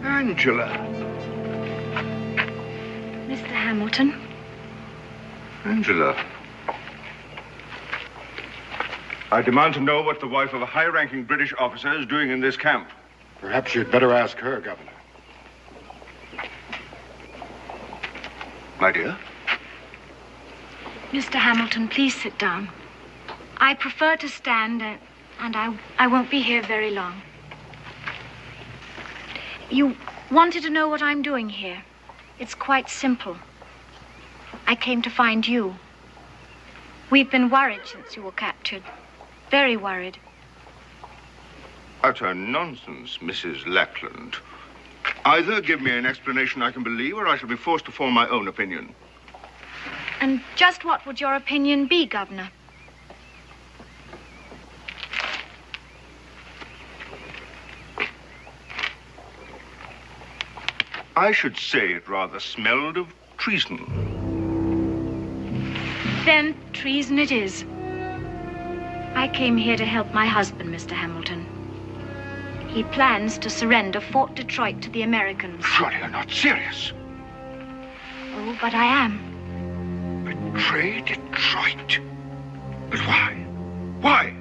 Angela. Mr. Hamilton. Angela. I demand to know what the wife of a high-ranking British officer is doing in this camp. Perhaps you'd better ask her, Governor. My dear? Mr. Hamilton, please sit down. I prefer to stand, and I won't be here very long. You wanted to know what I'm doing here. It's quite simple. I came to find you. We've been worried since you were captured. Very worried. Utter nonsense, Mrs. Lackland. Either give me an explanation I can believe, or I shall be forced to form my own opinion. And just what would your opinion be, Governor? I should say it rather smelled of treason. Then treason it is. I came here to help my husband, Mr. Hamilton. He plans to surrender Fort Detroit to the Americans. Surely you're not serious. Oh, but I am. Betray Detroit? But why? Why?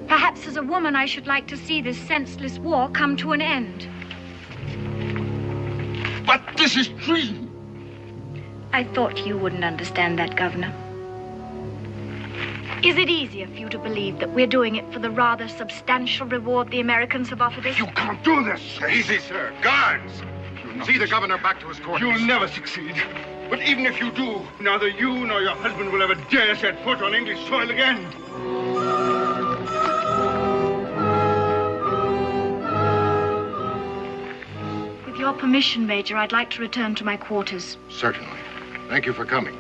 Perhaps as a woman I should like to see this senseless war come to an end. But this is treason. I thought you wouldn't understand that, Governor. Is it easier for you to believe that we're doing it for the rather substantial reward the Americans have offered us? You can't do this. Easy, sir. Guards! See the governor back to his quarters. You'll never succeed. But even if you do, neither you nor your husband will ever dare set foot on English soil again. With your permission, Major, I'd like to return to my quarters. Certainly. Thank you for coming.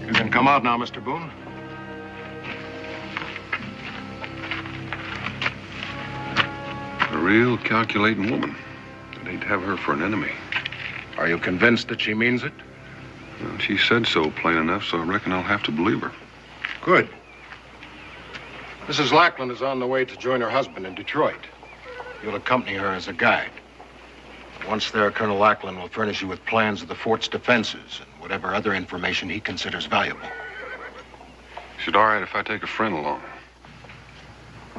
You can come out now, Mr. Boone. A real calculating woman. I'd hate to have her for an enemy. Are you convinced that she means it? Well, she said so plain enough, so I reckon I'll have to believe her. Good. Mrs. Lackland is on the way to join her husband in Detroit. You'll accompany her as a guide. Once there, Colonel Lackland will furnish you with plans of the fort's defenses and whatever other information he considers valuable. Is it all right if I take a friend along?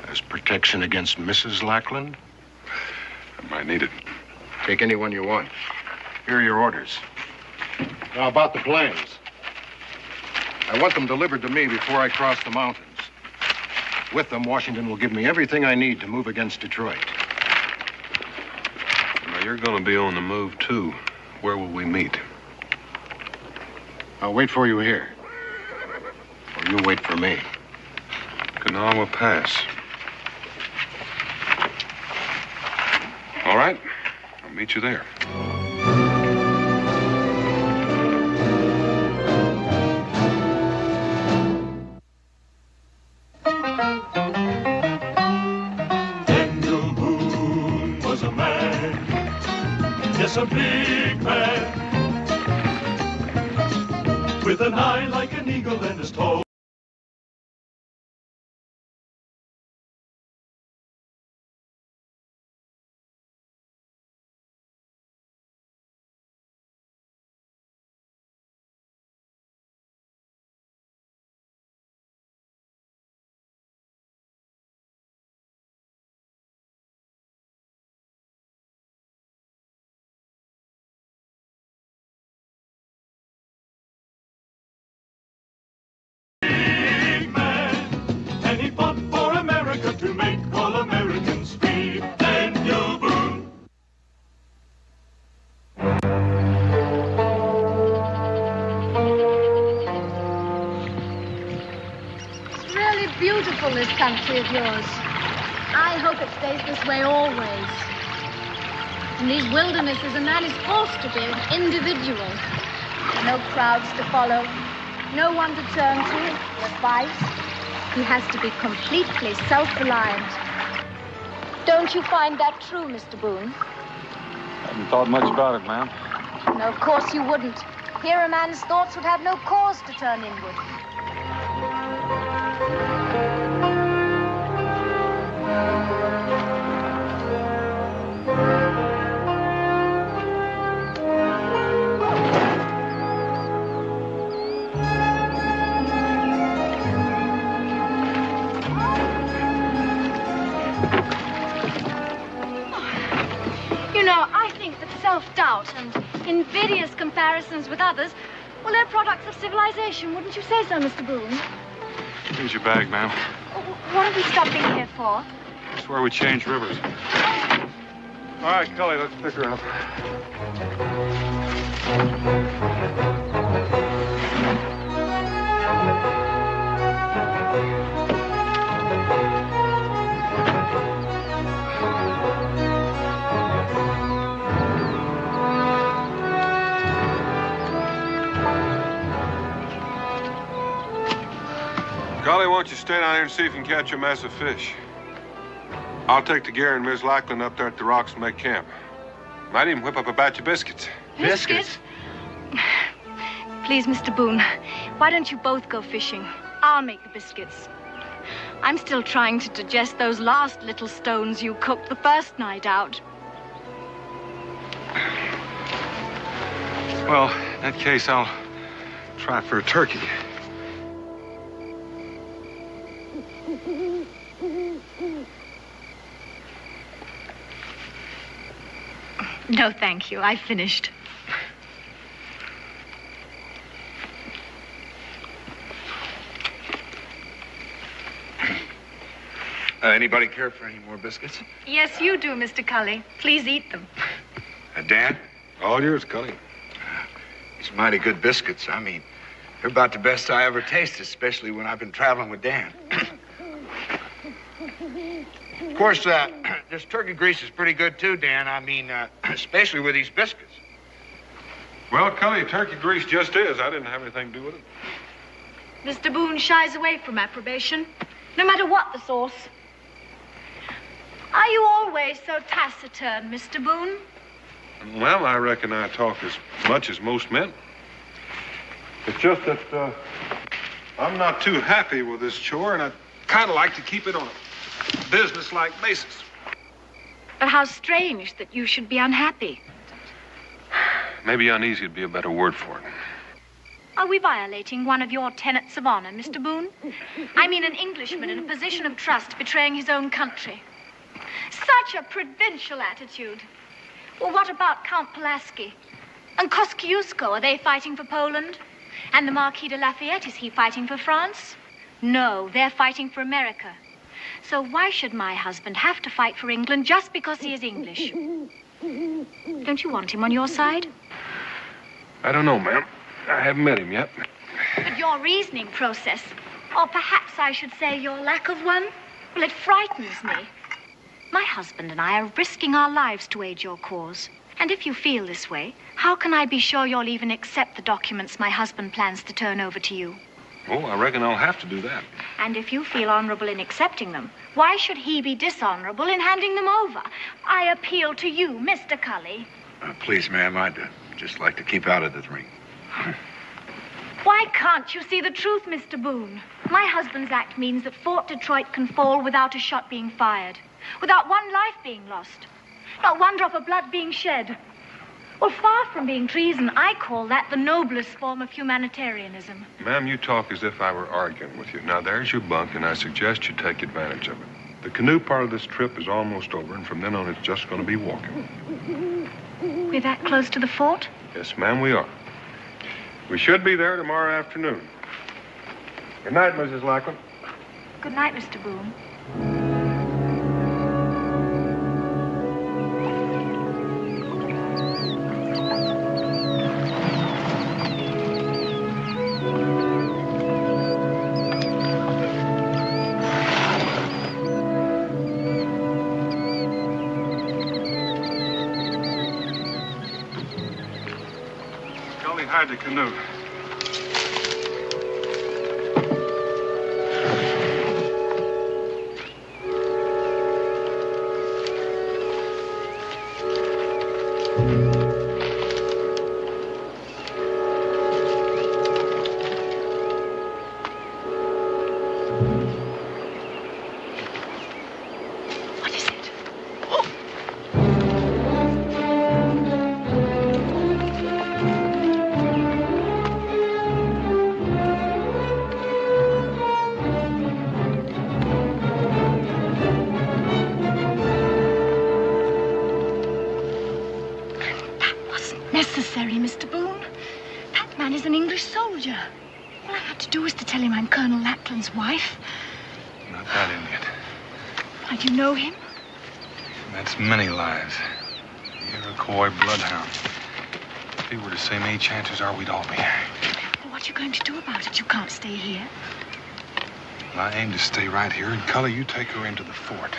As protection against Mrs. Lackland? I might need it. Take anyone you want. Here are your orders. Now, about the plans. I want them delivered to me before I cross the mountains. With them, Washington will give me everything I need to move against Detroit. Now, you're going to be on the move, too. Where will we meet? I'll wait for you here. Or you wait for me. Kanawha Pass. All right. I'll meet you there. Daniel Boone was a man, yes, a big man, with an eye like an eagle and his toe. To make all Americans free, Daniel Boone. It's really beautiful, this country of yours. I hope it stays this way always. In these wildernesses, a man is forced to be an individual. No crowds to follow, no one to turn to for advice. He has to be completely self-reliant. Don't you find that true, Mr. Boone? I haven't thought much about it, ma'am. No, of course you wouldn't. Here a man's thoughts would have no cause to turn inward. You know, I think that self-doubt and invidious comparisons with others, well, they're products of civilization. Wouldn't you say so, Mr. Boone? Here's your bag, ma'am. What are we stopping here for? It's where we change rivers. All right, Kelly, let's pick her up. Golly, why don't you stay down here and see if you can catch a mess of fish? I'll take the gear and Miss Lackland up there at the rocks and make camp. Might even whip up a batch of biscuits. Biscuits? Please, Mr. Boone, why don't you both go fishing? I'll make the biscuits. I'm still trying to digest those last little stones you cooked the first night out. Well, in that case, I'll try for a turkey. No, thank you. I finished. Anybody care for any more biscuits? Yes, you do, Mr. Cully. Please eat them. Dan? All yours, Cully. These mighty good biscuits. I mean, they're about the best I ever tasted, especially when I've been traveling with Dan. Of course, this turkey grease is pretty good, too, Dan. I mean, especially with these biscuits. Well, Cully, turkey grease just is. I didn't have anything to do with it. Mr. Boone shies away from approbation, no matter what the source. Are you always so taciturn, Mr. Boone? Well, I reckon I talk as much as most men. It's just that I'm not too happy with this chore, and I'd kind of like to keep it on a business-like basis. But how strange that you should be unhappy. Maybe uneasy would be a better word for it. Are we violating one of your tenets of honor, Mr. Boone? I mean, an Englishman in a position of trust betraying his own country. Such a provincial attitude. Well, what about Count Pulaski? And Kosciuszko, are they fighting for Poland? And the Marquis de Lafayette, is he fighting for France? No, they're fighting for America. So why should my husband have to fight for England just because he is English? Don't you want him on your side? I don't know, ma'am. I haven't met him yet. But your reasoning process, or perhaps I should say your lack of one, well, it frightens me. My husband and I are risking our lives to aid your cause. And if you feel this way, how can I be sure you'll even accept the documents my husband plans to turn over to you? Oh, I reckon I'll have to do that. And if you feel honorable in accepting them, why should he be dishonorable in handing them over? I appeal to you, Mr. Cully. Please, ma'am, I'd just like to keep out of the ring. Why can't you see the truth, Mr. Boone? My husband's act means that Fort Detroit can fall without a shot being fired, without one life being lost, not one drop of blood being shed. Well, far from being treason, I call that the noblest form of humanitarianism. Ma'am, you talk as if I were arguing with you. Now, there's your bunk, and I suggest you take advantage of it. The canoe part of this trip is almost over, and from then on, it's just going to be walking. We're that close to the fort? Yes, ma'am, we are. We should be there tomorrow afternoon. Good night, Mrs. Lackland. Good night, Mr. Boone. Hide the canoe. necessary, Mr. Boone. That man is an English soldier. All I had to do was to tell him I'm Colonel Lackland's wife. Not that Indian. Why, do you know him? That's many lives. The Iroquois bloodhound. If he were to see me, chances are we'd all be here. Well, what are you going to do about it? You can't stay here. Well, I aim to stay right here, and Cully, you take her into the fort.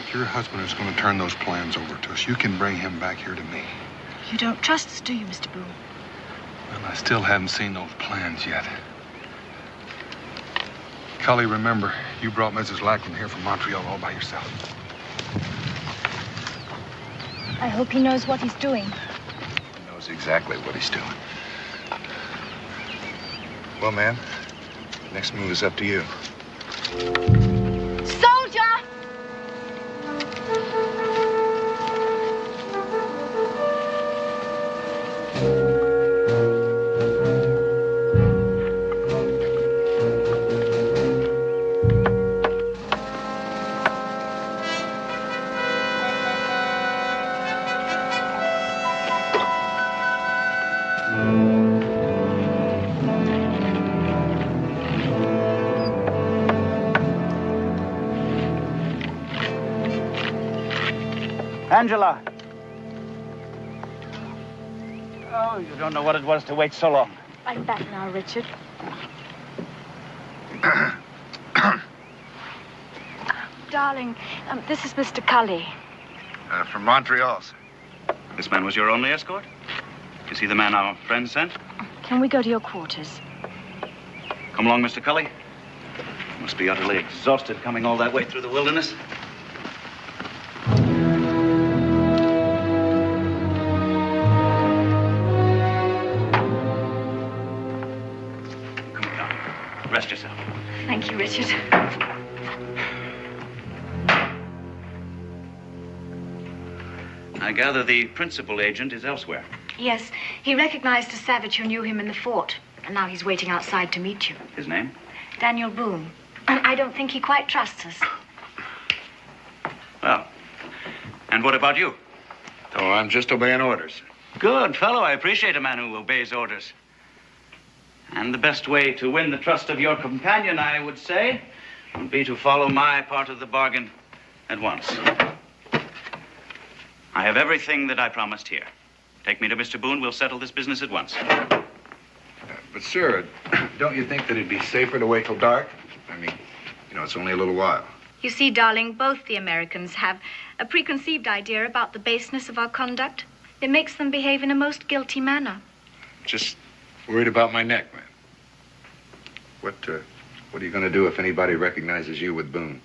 If your husband is going to turn those plans over to us, you can bring him back here to me. You don't trust us, do you, Mr. Boone? Well, I still haven't seen those plans yet. Cully, remember, you brought Mrs. Lackland here from Montreal all by yourself. I hope he knows what he's doing. He knows exactly what he's doing. Well, ma'am, next move is up to you. Soldier! Angela! Oh, you don't know what it was to wait so long. I'm back now, Richard. Darling, this is Mr. Cully. From Montreal, sir. This man was your only escort? Is he the man our friend sent? Can we go to your quarters? Come along, Mr. Cully. You must be utterly exhausted coming all that way through the wilderness. Come on, darling. Rest yourself. Thank you, Richard. I gather the principal agent is elsewhere. Yes, he recognized a savage who knew him in the fort, and now he's waiting outside to meet you. His name? Daniel Boone. And I don't think he quite trusts us. Well, and what about you? Oh, I'm just obeying orders. Good fellow. I appreciate a man who obeys orders. And the best way to win the trust of your companion, I would say, would be to follow my part of the bargain at once. I have everything that I promised here. Take me to Mr. Boone. We'll settle this business at once. But, sir, don't you think that it'd be safer to wait till dark? I mean, you know, it's only a little while. You see, darling, both the Americans have a preconceived idea about the baseness of our conduct. It makes them behave in a most guilty manner. Just worried about my neck, man. What are you going to do if anybody recognizes you with Boone?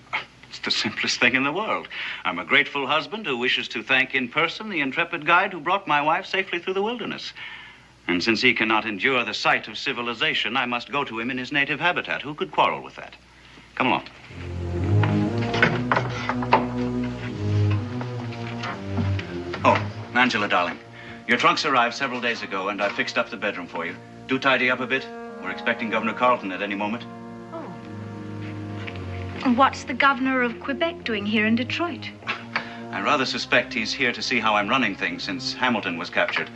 It's the simplest thing in the world. I'm a grateful husband who wishes to thank in person the intrepid guide who brought my wife safely through the wilderness. And since he cannot endure the sight of civilization, I must go to him in his native habitat. Who could quarrel with that? Come along. Oh, Angela, darling, your trunks arrived several days ago, and I fixed up the bedroom for you. Do tidy up a bit. We're expecting Governor Carleton at any moment. And what's the governor of Quebec doing here in Detroit? I rather suspect he's here to see how I'm running things since Hamilton was captured.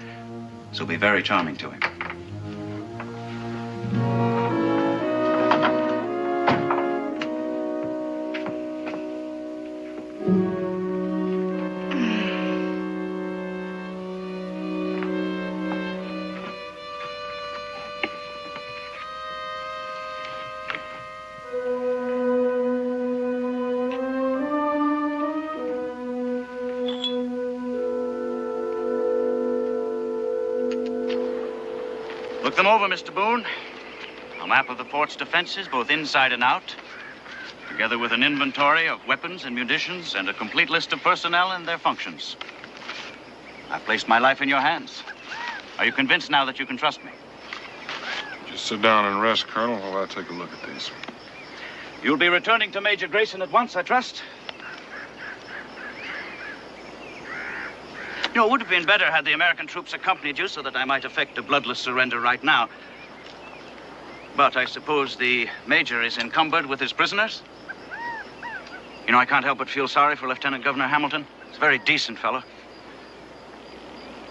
This will be very charming to him. Look them over, Mr. Boone. A map of the fort's defenses, both inside and out, together with an inventory of weapons and munitions and a complete list of personnel and their functions. I've placed my life in your hands. Are you convinced now that you can trust me? Just sit down and rest, Colonel, while I take a look at these. You'll be returning to Major Grayson at once, I trust? You know, it would have been better had the American troops accompanied you so that I might effect a bloodless surrender right now. But I suppose the Major is encumbered with his prisoners? You know, I can't help but feel sorry for Lieutenant Governor Hamilton. He's a very decent fellow.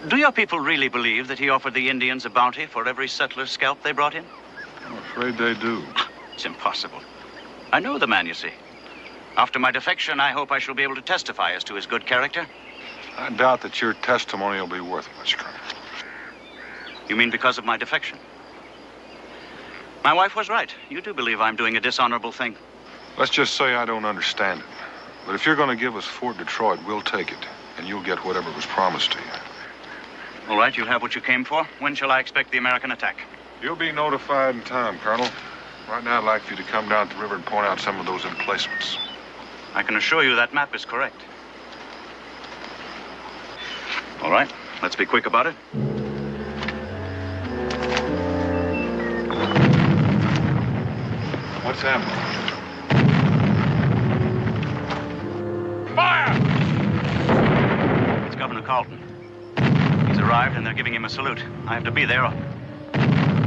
Do your people really believe that he offered the Indians a bounty for every settler's scalp they brought in? I'm afraid they do. It's impossible. I know the man, you see. After my defection, I hope I shall be able to testify as to his good character. I doubt that your testimony will be worth much, Colonel. You mean because of my defection? My wife was right. You do believe I'm doing a dishonorable thing. Let's just say I don't understand it. But if you're going to give us Fort Detroit, we'll take it. And you'll get whatever was promised to you. All right, you'll have what you came for. When shall I expect the American attack? You'll be notified in time, Colonel. Right now, I'd like for you to come down to the river and point out some of those emplacements. I can assure you that map is correct. All right, let's be quick about it. What's happening? Fire! It's Governor Carlton. He's arrived and they're giving him a salute. I have to be there.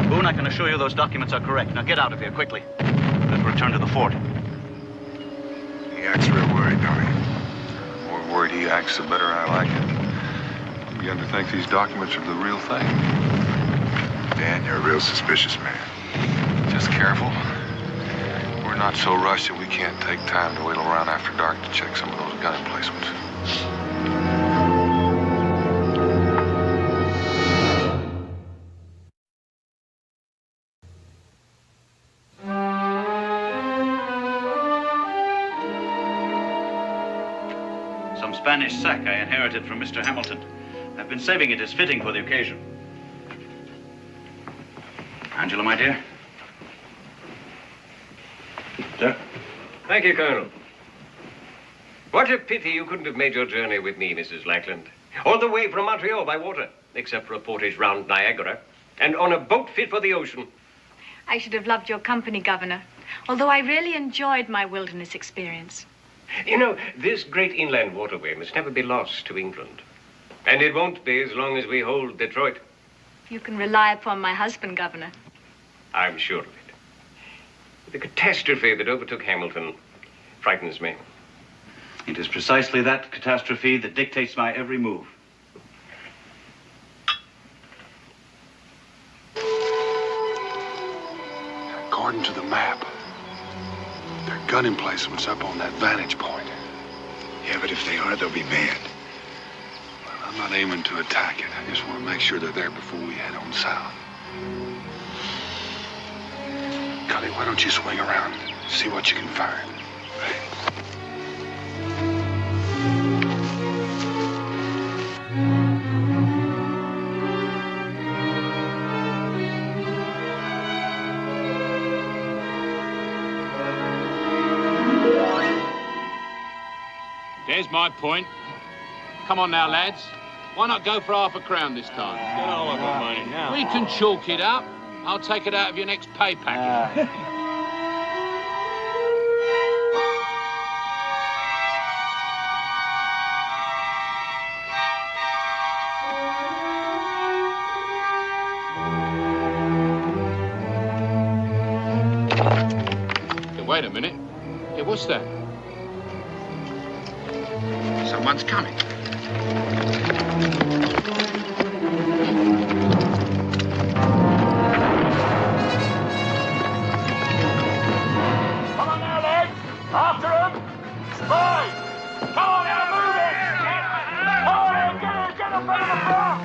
Boone, I can assure you those documents are correct. Now get out of here quickly. Let's return to the fort. He acts real worried, don't he? The more worried he acts, the better I like it. I'm beginning to think these documents are the real thing. Dan, you're a real suspicious man. Just careful. We're not so rushed that we can't take time to wait around after dark to check some of those gun emplacements. Some Spanish sack I inherited from Mr. Hamilton. I've been saving it as fitting for the occasion. Angela, my dear. Sir? Thank you, Colonel. What a pity you couldn't have made your journey with me, Mrs. Lackland. All the way from Montreal by water, except for a portage round Niagara, and on a boat fit for the ocean. I should have loved your company, Governor, although I really enjoyed my wilderness experience. You know, this great inland waterway must never be lost to England. And it won't be as long as we hold Detroit. You can rely upon my husband, Governor. I'm sure of it. The catastrophe that overtook Hamilton frightens me. It is precisely that catastrophe that dictates my every move. According to the map, there are gun emplacements up on that vantage point. Yeah, but if they are, they'll be mad. Well, I'm not aiming to attack it. I just want to make sure they're there before we head on south. Cully, why don't you swing around and see what you can find? There's my point. Come on now, lads. Why not go for £5 this time? Get all of the money now. We can chalk it up. I'll take it out of your next pay packet. Wait a minute. Hey, what's that? Someone's coming. Come on now, lads. After him. Spies. Come on now, move it. Oh, get him from the front.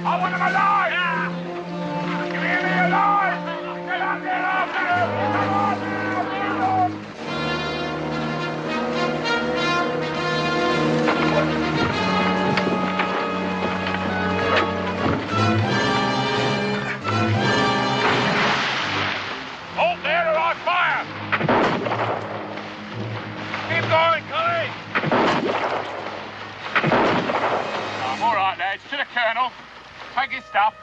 I want him alive. Give me alive. Get up there after him. Come on. Hold there or I'll fire! Keep going, Cully! All right, lads, to the colonel. Take his stuff.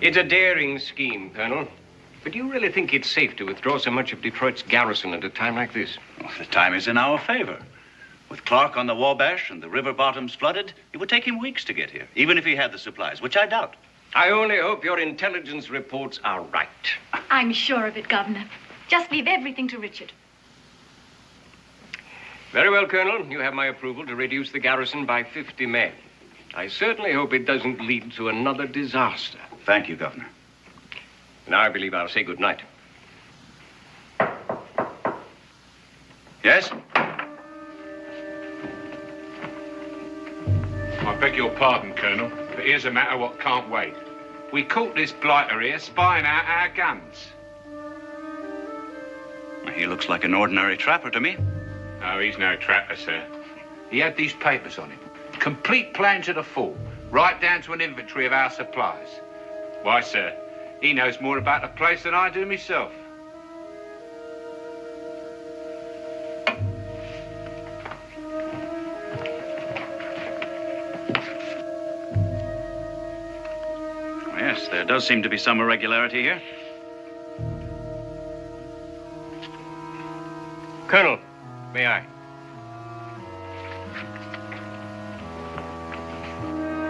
It's a daring scheme, Colonel. But do you really think it's safe to withdraw so much of Detroit's garrison at a time like this? Well, the time is in our favor. With Clark on the Wabash and the river bottoms flooded, it would take him weeks to get here, even if he had the supplies, which I doubt. I only hope your intelligence reports are right. I'm sure of it, Governor. Just leave everything to Richard. Very well, Colonel. You have my approval to reduce the garrison by 50 men. I certainly hope it doesn't lead to another disaster. Thank you, Governor. Now I believe I'll say good night. Yes? I beg your pardon, Colonel, but here's a matter what can't wait. We caught this blighter here spying out our guns. He looks like an ordinary trapper to me. Oh, he's no trapper, sir. He had these papers on him. Complete plans of the fort, right down to an inventory of our supplies. Why, sir, he knows more about the place than I do myself. Yes, there does seem to be some irregularity here. Colonel, may I?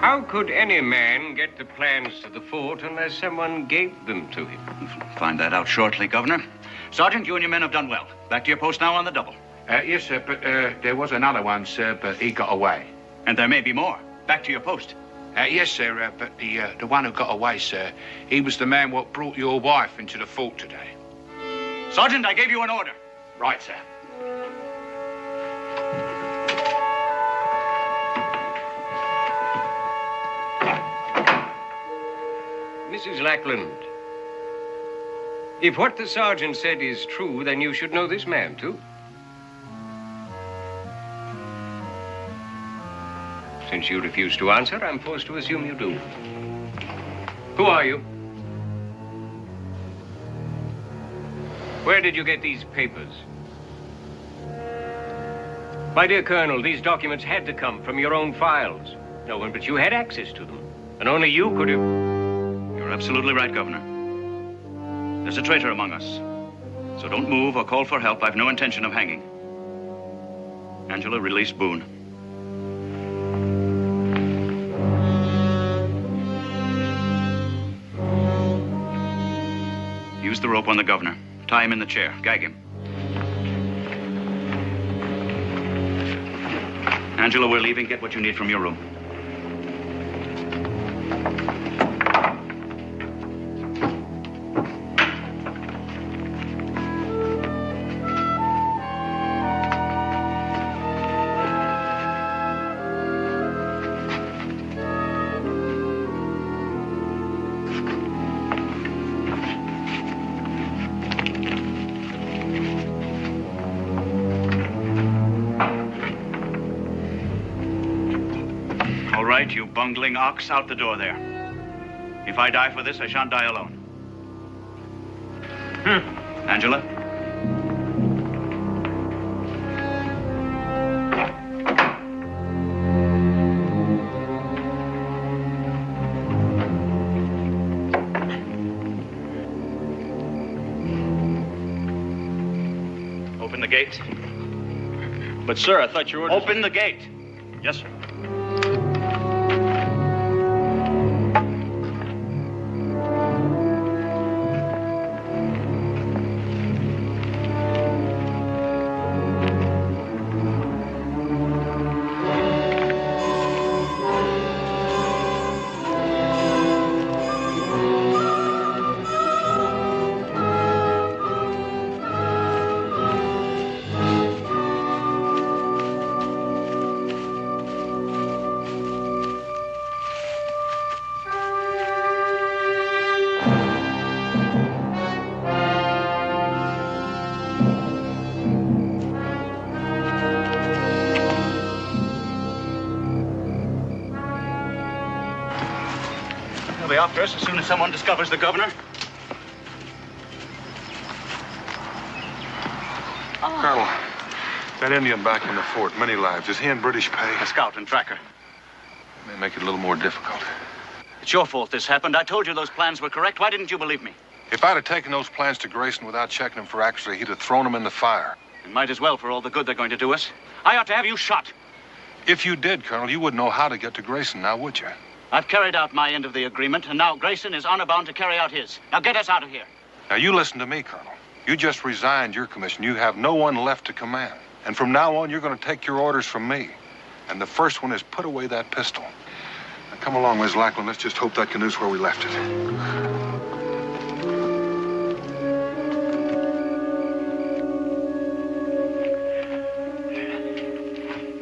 How could any man get the plans to the fort unless someone gave them to him? We'll find that out shortly, Governor. Sergeant, you and your men have done well. Back to your post now on the double. Yes, sir, but there was another one, sir, but he got away. And there may be more. Back to your post. Yes, sir, but the one who got away, sir, he was the man what brought your wife into the fort today. Sergeant, I gave you an order. Right, sir. Mrs. Lackland, if what the sergeant said is true, then you should know this man, too. Since you refuse to answer, I'm forced to assume you do. Who are you? Where did you get these papers? My dear Colonel, these documents had to come from your own files. No one but you had access to them, and only you could have... You're absolutely right, Governor. There's a traitor among us. So don't move or call for help. I've no intention of hanging. Angela, release Boone. Use the rope on the governor. Tie him in the chair. Gag him. Angela, we're leaving. Get what you need from your room. You bungling ox, out the door there. If I die for this, I shan't die alone. Angela? Open the gate. But, sir, I thought you were... Open the gate. Yes, sir. They'll be after us as soon as someone discovers the governor. Colonel, that Indian back in the fort, many lives. Is he in British pay? A scout and tracker. May make it a little more difficult. It's your fault this happened. I told you those plans were correct. Why didn't you believe me? If I'd have taken those plans to Grayson without checking them for accuracy, he'd have thrown them in the fire. You might as well for all the good they're going to do us. I ought to have you shot. If you did, Colonel, you wouldn't know how to get to Grayson now, would you? I've carried out my end of the agreement, and now Grayson is honor bound to carry out his. Now get us out of here. Now, you listen to me, Colonel. You just resigned your commission. You have no one left to command. And from now on, you're going to take your orders from me. And the first one is put away that pistol. Now, come along, Miss Lackland. Let's just hope that canoe's where we left it.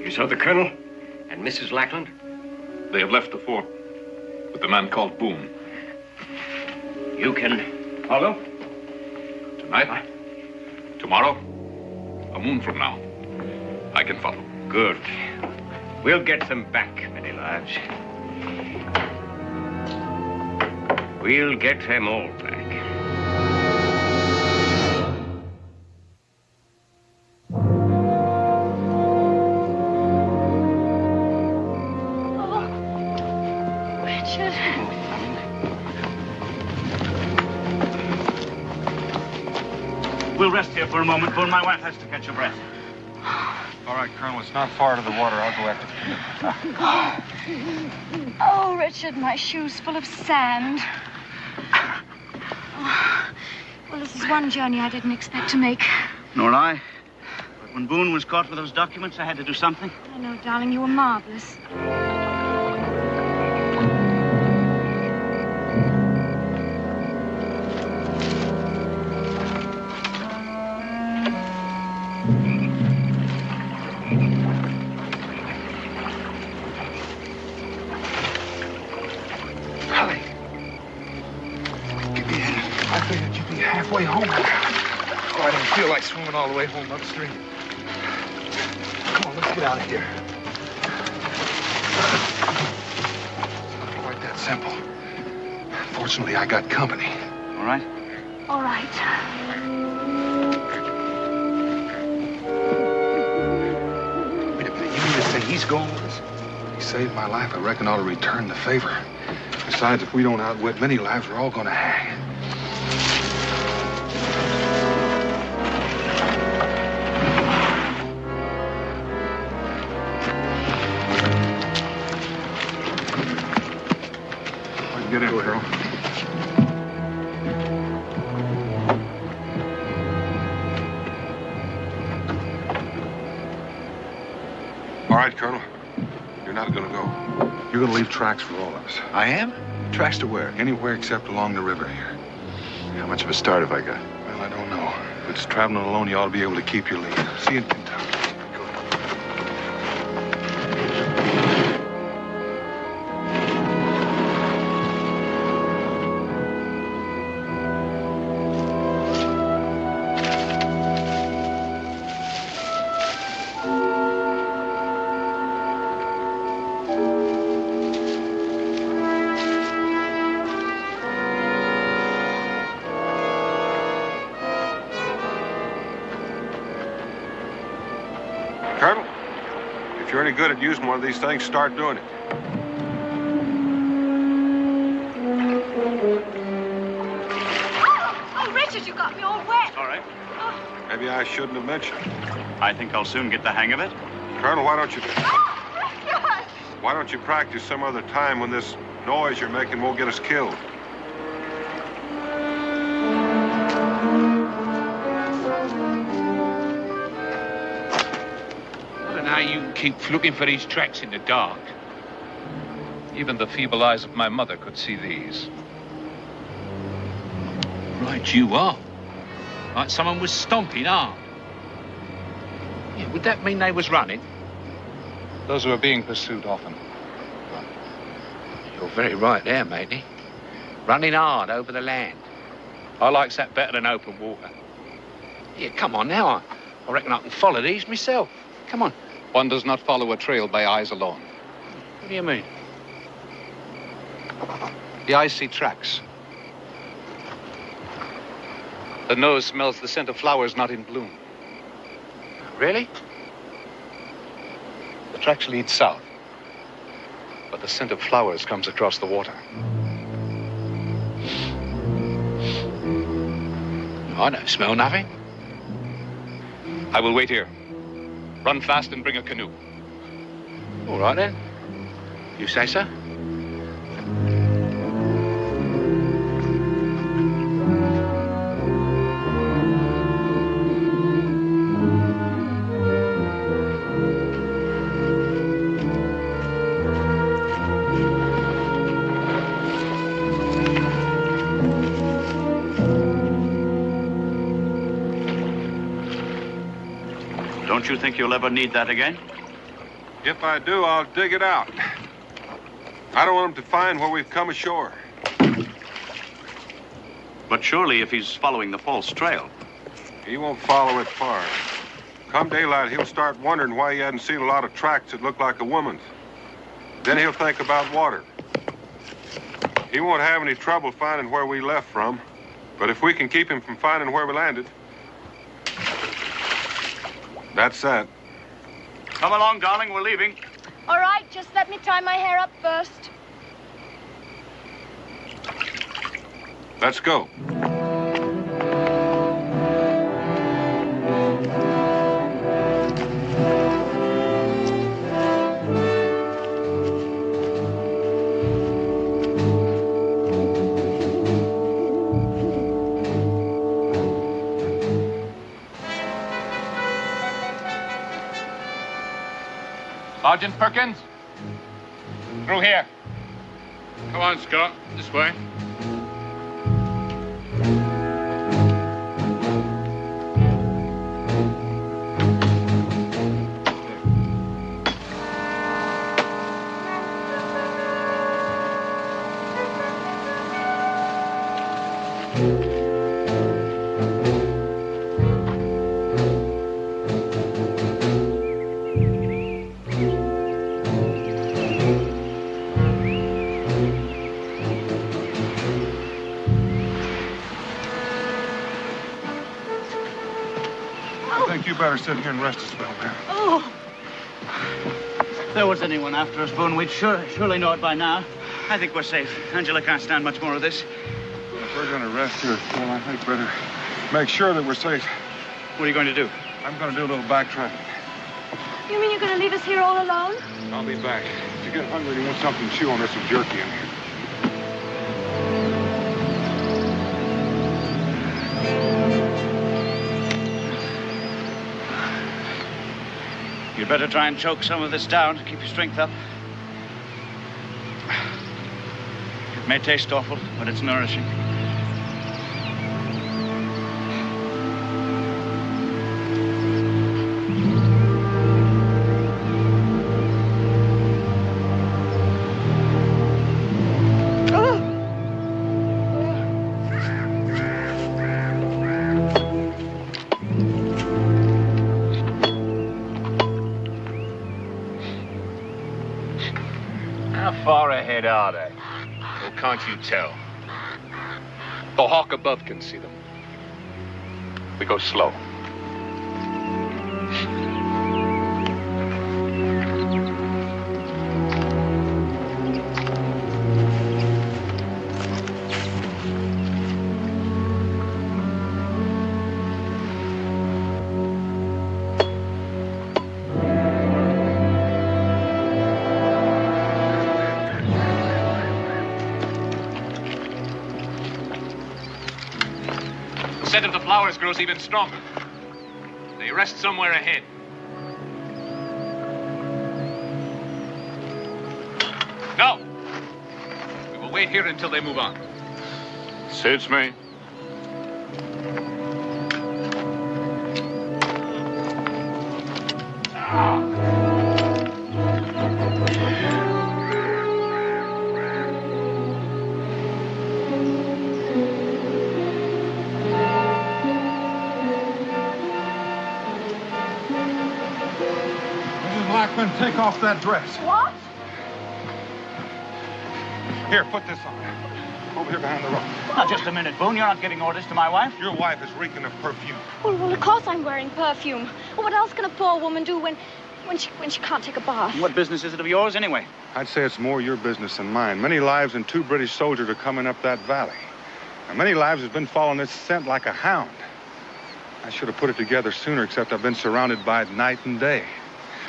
You saw the Colonel and Mrs. Lackland? They have left the fort with the man called Boone. You can follow? Tonight? Tomorrow? A moon from now. I can follow. Good. We'll get them back, many lives. We'll get them all back. We'll rest here for a moment, Boone. My wife has to catch her breath. All right, Colonel, it's not far to the water. I'll go after the canoe. Oh, Richard, my shoes full of sand. Oh, well, this is one journey I didn't expect to make. Nor I. But when Boone was caught with those documents, I had to do something. I know, darling, you were marvelous. Halfway home. Oh, I don't feel like swimming all the way home upstream. Come on, let's get out of here. It's not quite that simple. Fortunately, I got company. All right? All right. Wait a minute, you mean to say he's going with us? He saved my life. I reckon I'll return the favor. Besides, if we don't outwit many lives, we're all going to hang. Get in, girl. All right, Colonel. You're not going to go. You're going to leave tracks for all of us. I am? Tracks to where? Anywhere except along the river here. How much of a start have I got? Well, I don't know. If it's traveling alone, you ought to be able to keep your lead. See you in Kentucky. Colonel, if you're any good at using one of these things, start doing it. Oh, Richard, you got me all wet. All right. Maybe I shouldn't have mentioned it. I think I'll soon get the hang of it. Colonel, why don't you practice some other time when this noise you're making won't get us killed? How you keep looking for these tracks in the dark. Even the feeble eyes of my mother could see these. Right you are. Like someone was stomping armed. Yeah, would that mean they was running? Those who are being pursued often. You're very right there, matey. Running hard over the land. I likes that better than open water. Yeah, come on now. I reckon I can follow these myself. Come on. One does not follow a trail by eyes alone. What do you mean? The eyes see tracks. The nose smells the scent of flowers not in bloom. Really? The tracks lead south. But but the scent of flowers comes across the water. I don't smell nothing. I will wait here. Run fast and bring a canoe. All right, then. You say so? Don't you think you'll ever need that again? If I do, I'll dig it out. I don't want him to find where we've come ashore. But surely if he's following the false trail. He won't follow it far. Come daylight, he'll start wondering why he hadn't seen a lot of tracks that look like a woman's. Then he'll think about water. He won't have any trouble finding where we left from. But if we can keep him from finding where we landed, that's that. Come along, darling, we're leaving. All right, just let me tie my hair up first. Let's go. Sergeant Perkins? Through here. Come on, Scott. This way. Better sit here and rest a spell, man. Oh! If there was anyone after us, Boone, we'd surely know it by now. I think we're safe. Angela can't stand much more of this. If we're going to rest here, well, I think better make sure that we're safe. What are you going to do? I'm going to do a little backtracking. You mean you're going to leave us here all alone? I'll be back. If you get hungry and you want something to chew on, there's some jerky in here. You'd better try and choke some of this down to keep your strength up. It may taste awful, but it's nourishing. Far ahead are they? Or can't you tell? The hawk above can see them. We go slow. The scent of the flowers grows even stronger. They rest somewhere ahead. No! We will wait here until they move on. Suits me. Take off that dress. What? Here, put this on. Over here behind the rock. Now, just a minute, Boone. You're not giving orders to my wife. Your wife is reeking of perfume. Well, of course I'm wearing perfume. Well, what else can a poor woman do when when she can't take a bath. What business is it of yours, anyway? I'd say it's more your business than mine. Many lives and 2 British soldiers are coming up that valley. And many lives has been following this scent like a hound. I should have put it together sooner, except I've been surrounded by it night and day.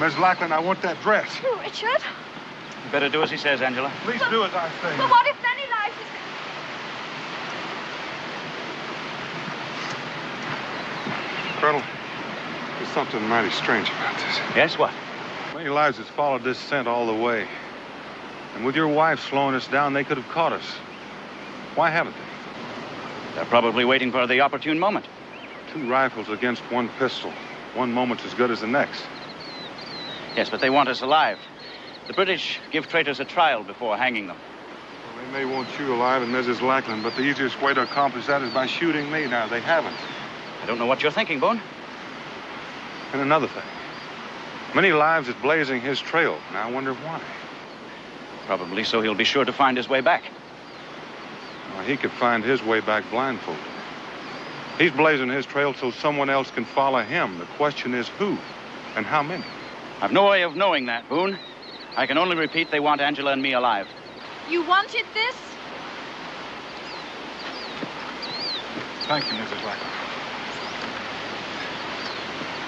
Ms. Lackland, I want that dress. Oh, Richard. You better do as he says, Angela. Please do as I say. But what if many lives is... Colonel, there's something mighty strange about this. Yes, what? Many lives has followed this scent all the way. And with your wife slowing us down, they could have caught us. Why haven't they? They're probably waiting for the opportune moment. 2 rifles against 1 pistol. One moment's as good as the next. Yes, but they want us alive. The British give traitors a trial before hanging them. Well, they may want you alive and Mrs. Lackland, but the easiest way to accomplish that is by shooting me. Now, they haven't. I don't know what you're thinking, Boone. And another thing. Many lives is blazing his trail. Now, I wonder why. Probably so he'll be sure to find his way back. Well, he could find his way back blindfolded. He's blazing his trail so someone else can follow him. The question is who and how many? I've no way of knowing that, Boone. I can only repeat they want Angela and me alive. You wanted this? Thank you, Mrs. Lackland.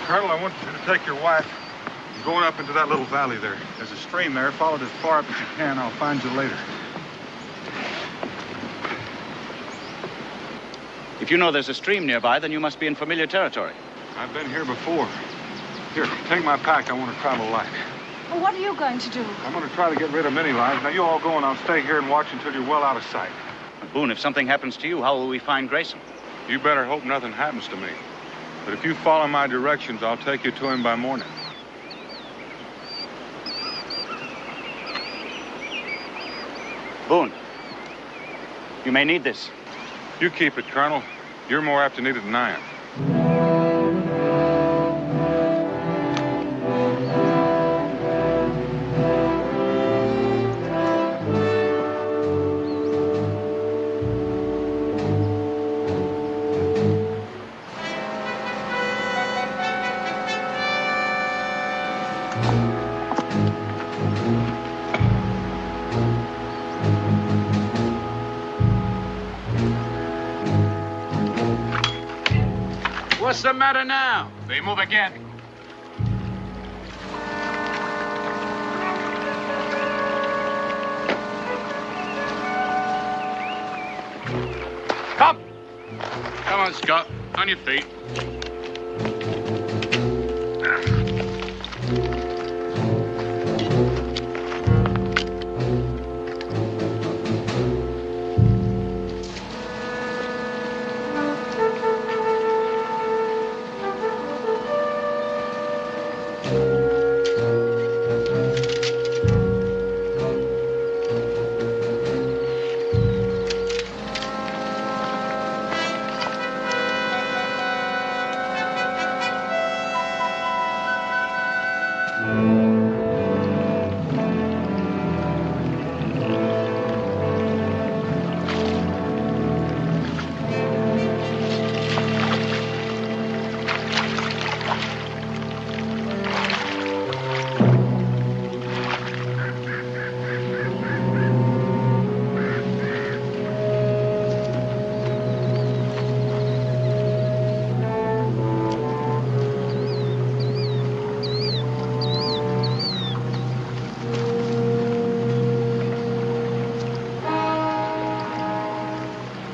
Colonel, I want you to take your wife. You're going up into that little valley there. There's a stream there. Follow it as far up as you can. I'll find you later. If you know there's a stream nearby, then you must be in familiar territory. I've been here before. Here, take my pack. I want to travel light. Well, what are you going to do? I'm going to try to get rid of many lives. Now, you all go and I'll stay here and watch until you're well out of sight. Boone, if something happens to you, how will we find Grayson? You better hope nothing happens to me. But if you follow my directions, I'll take you to him by morning. Boone, you may need this. You keep it, Colonel. You're more apt to need it than I am. What's the matter now? They move again. Come! Come on, Scott. On your feet.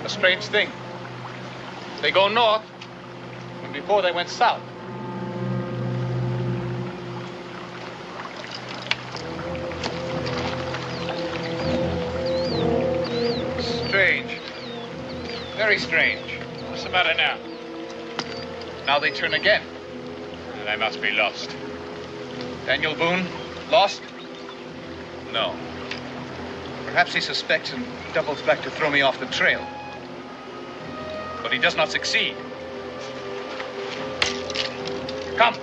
Strange thing. They go north, and before they went south. Strange. Very strange. What's the matter now? Now they turn again. They must be lost. Daniel Boone, lost? No. Perhaps he suspects and doubles back to throw me off the trail. But he does not succeed. Come.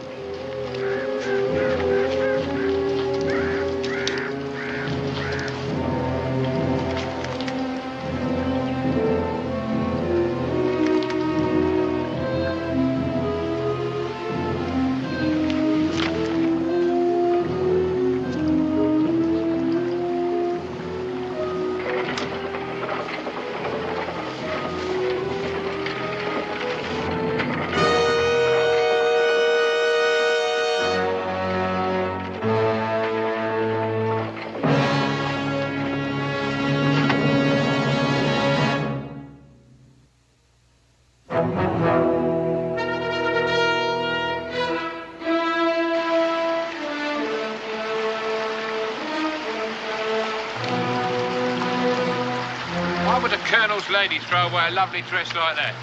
the Colonel's lady throw away a lovely dress like that?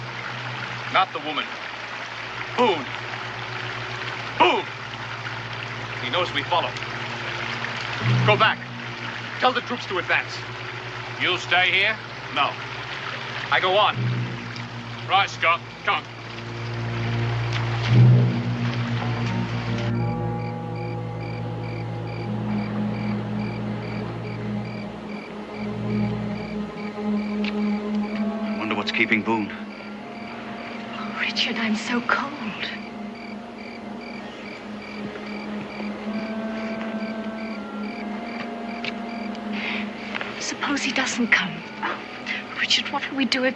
Not the woman. Boone. Boone! He knows we follow. Go back. Tell the troops to advance. You'll stay here? No. I go on. Right, Scott. Come on. I wonder what's keeping Boone. Oh, Richard, I'm so cold. Suppose he doesn't come. Oh, Richard, what will we do if...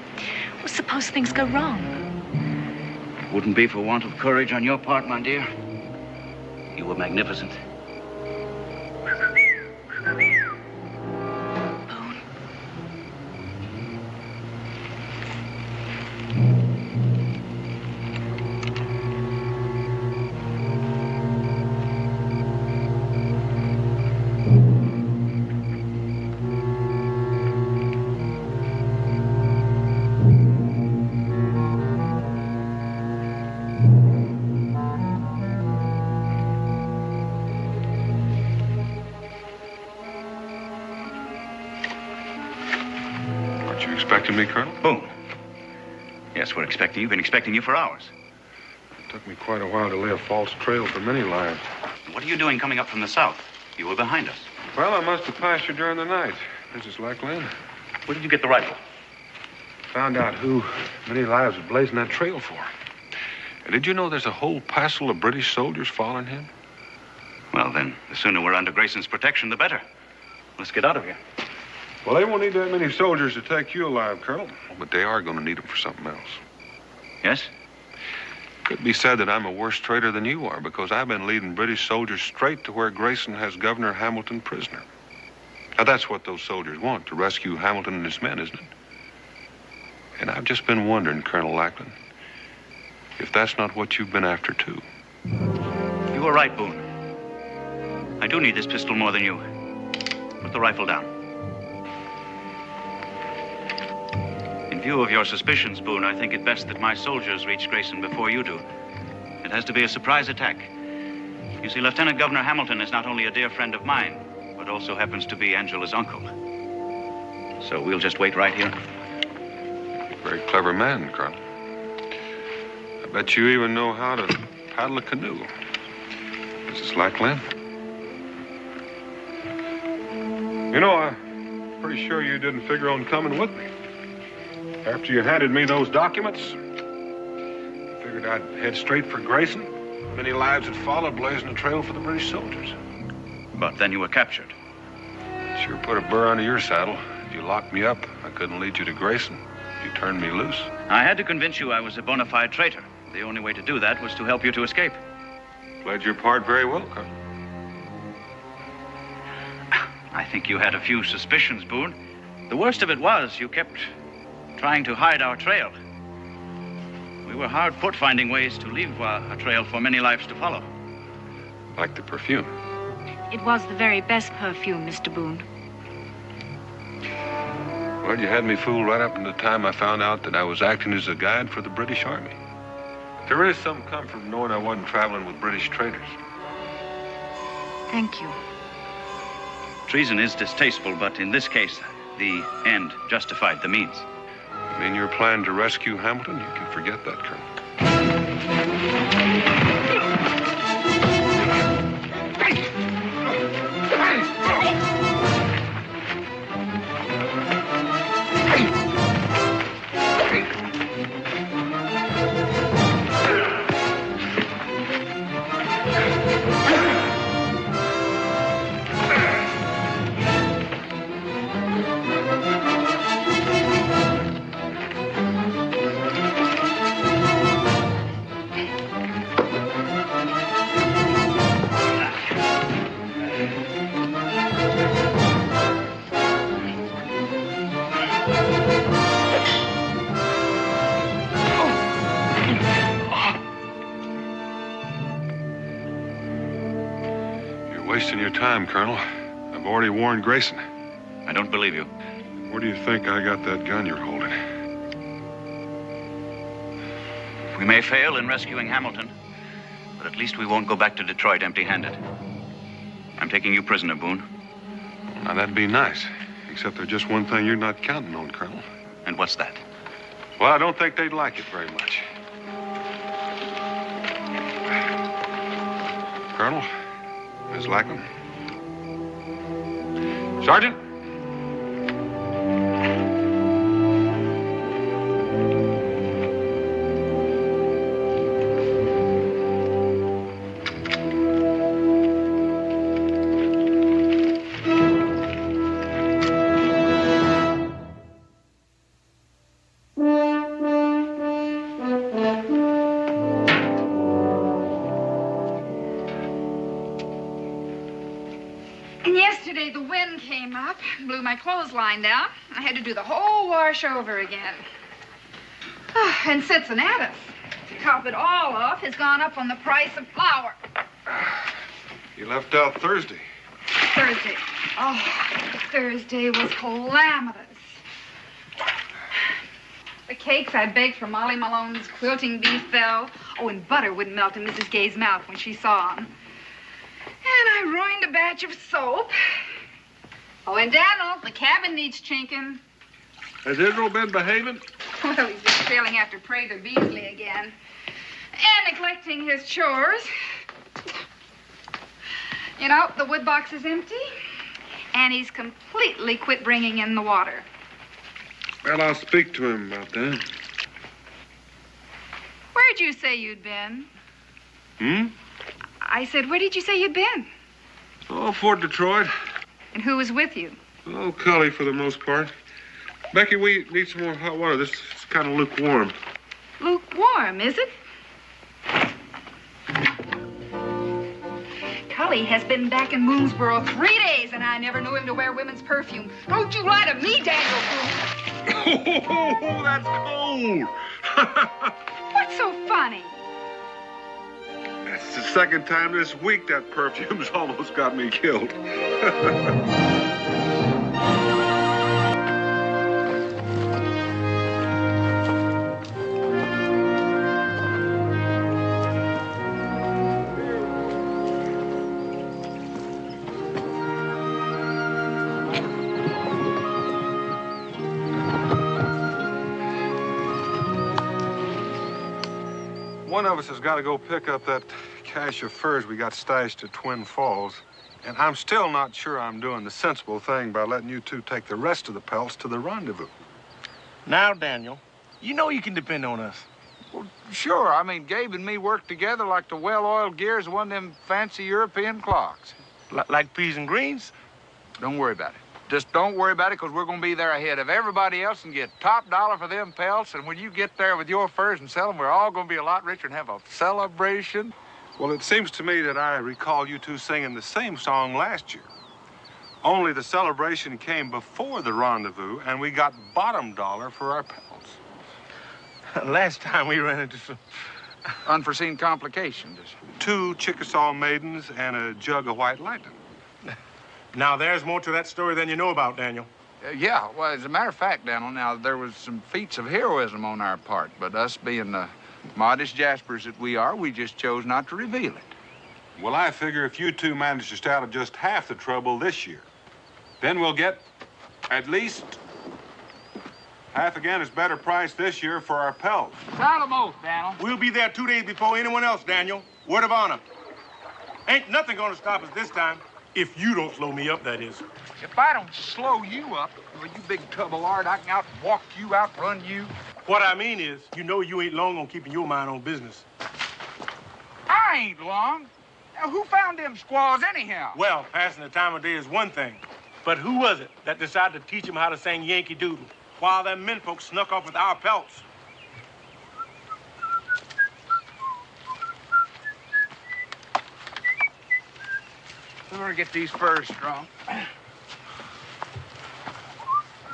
Well, suppose things go wrong? It wouldn't be for want of courage on your part, my dear. You were magnificent. Expecting me, Colonel? Boone. Yes, we're expecting you. Been expecting you for hours. It took me quite a while to lay a false trail for many lives. What are you doing coming up from the south? You were behind us. Well, I must have passed you during the night, Mrs. Lackland. Where did you get the rifle? Found out who many lives was blazing that trail for. And did you know there's a whole passel of British soldiers following him? Well, then, the sooner we're under Grayson's protection, the better. Let's get out of here. Well, they won't need that many soldiers to take you alive, Colonel. But they are going to need them for something else. Yes? Could be said that I'm a worse traitor than you are, because I've been leading British soldiers straight to where Grayson has Governor Hamilton prisoner. Now, that's what those soldiers want, to rescue Hamilton and his men, isn't it? And I've just been wondering, Colonel Lackland, if that's not what you've been after, too. You were right, Boone. I do need this pistol more than you. Put the rifle down. In view of your suspicions, Boone, I think it best that my soldiers reach Grayson before you do. It has to be a surprise attack. You see, Lieutenant Governor Hamilton is not only a dear friend of mine, but also happens to be Angela's uncle. So we'll just wait right here. Very clever man, Colonel. I bet you even know how to paddle a canoe. Mrs. Lackland? You know, I'm pretty sure you didn't figure on coming with me. After you handed me those documents, I figured I'd head straight for Grayson. Many lives had followed, blazing a trail for the British soldiers. But then you were captured. Sure put a burr under your saddle. If you locked me up, I couldn't lead you to Grayson. You turned me loose. I had to convince you I was a bona fide traitor. The only way to do that was to help you to escape. Played your part very well, Colonel. I think you had a few suspicions, Boone. The worst of it was you kept trying to hide our trail. We were hard put finding ways to leave a trail for many lives to follow. Like the perfume. It was the very best perfume, Mr. Boone. Well, you had me fooled right up until the time I found out that I was acting as a guide for the British Army. There is some comfort in knowing I wasn't traveling with British traitors. Thank you. Treason is distasteful, but in this case, the end justified the means. You mean your plan to rescue Hamilton? You can forget that, Colonel. Wasting your time, Colonel. I've already warned Grayson. I don't believe you. Where do you think I got that gun you're holding? We may fail in rescuing Hamilton, but at least we won't go back to Detroit empty-handed. I'm taking you prisoner, Boone. Now, that'd be nice. Except there's just one thing you're not counting on, Colonel. And what's that? Well, I don't think they'd like it very much. Colonel, Miss Lackland. Sergeant. Blew my clothesline down. I had to do the whole wash over again. And Cincinnatus, to top it all off, has gone up on the price of flour. You left out Thursday. Thursday. Oh, Thursday was calamitous. The cakes I baked for Molly Malone's quilting bee fell. Oh, and butter wouldn't melt in Mrs. Gay's mouth when she saw them. And I ruined a batch of soap. Oh, and Daniel, the cabin needs chinking. Has Israel been behaving? Well, he's just trailing after Prather Beasley again. And neglecting his chores. You know, the wood box is empty. And he's completely quit bringing in the water. Well, I'll speak to him about that. Where'd you say you'd been? I said, where did you say you'd been? Oh, Fort Detroit. And who was with you? Oh, Cully for the most part. Becky, we need some more hot water. This is kind of lukewarm. Lukewarm, is it? Cully has been back in Moonsboro 3 days, and I never knew him to wear women's perfume. Don't you lie to me, Daniel Boone. Oh, that's cold. What's so funny? That's the second time this week that perfume's almost got me killed. One of us has got to go pick up that cache of furs we got stashed at Twin Falls. And I'm still not sure I'm doing the sensible thing by letting you two take the rest of the pelts to the rendezvous. Now, Daniel, you know you can depend on us. Well, sure. I mean, Gabe and me work together like the well-oiled gears of one of them fancy European clocks. Like peas and greens? Don't worry about it. Just don't worry about it, because we're going to be there ahead of everybody else and get top dollar for them pelts. And when you get there with your furs and sell them, we're all going to be a lot richer and have a celebration. Well, it seems to me that I recall you two singing the same song last year. Only the celebration came before the rendezvous, and we got bottom dollar for our pelts. Last time we ran into some unforeseen complications. 2 Chickasaw maidens and a jug of white lightning. Now, there's more to that story than you know about, Daniel. Yeah, well, as a matter of fact, Daniel, now, there was some feats of heroism on our part, but us being the modest Jaspers that we are, we just chose not to reveal it. Well, I figure if you two manage to stay out of just half the trouble this year, then we'll get at least half again as better price this year for our pelts. Solemn oath, Daniel. We'll be there 2 days before anyone else, Daniel. Word of honor. Ain't nothing gonna stop us this time. If you don't slow me up, that is. If I don't slow you up, well, you big tub of lard, I can out-walk you, outrun you. What I mean is, you know you ain't long on keeping your mind on business. I ain't long. Now, who found them squaws anyhow? Well, passing the time of day is one thing. But who was it that decided to teach them how to sing Yankee Doodle while them men folks snuck off with our pelts? We're gonna get these furs strong.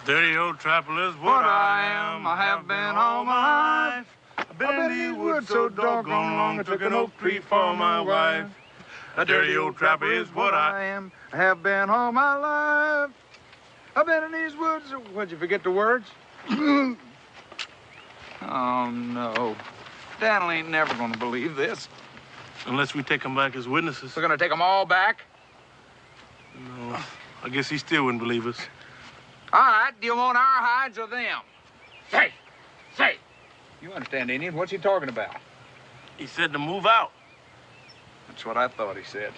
Dirty old trapper is what I am. I have been all my life. I've been in the woods so doggone long. I took an oak tree for my wife. A dirty old trapper is what I am. I have been all my life. I've been in these woods. What'd you forget the words? Oh, no. Daniel ain't never gonna believe this. Unless we take them back as witnesses. We're gonna take them all back? No, I guess he still wouldn't believe us. All right, do you want our hides or them? Say! You understand, Indian. What's he talking about? He said to move out. That's what I thought he said.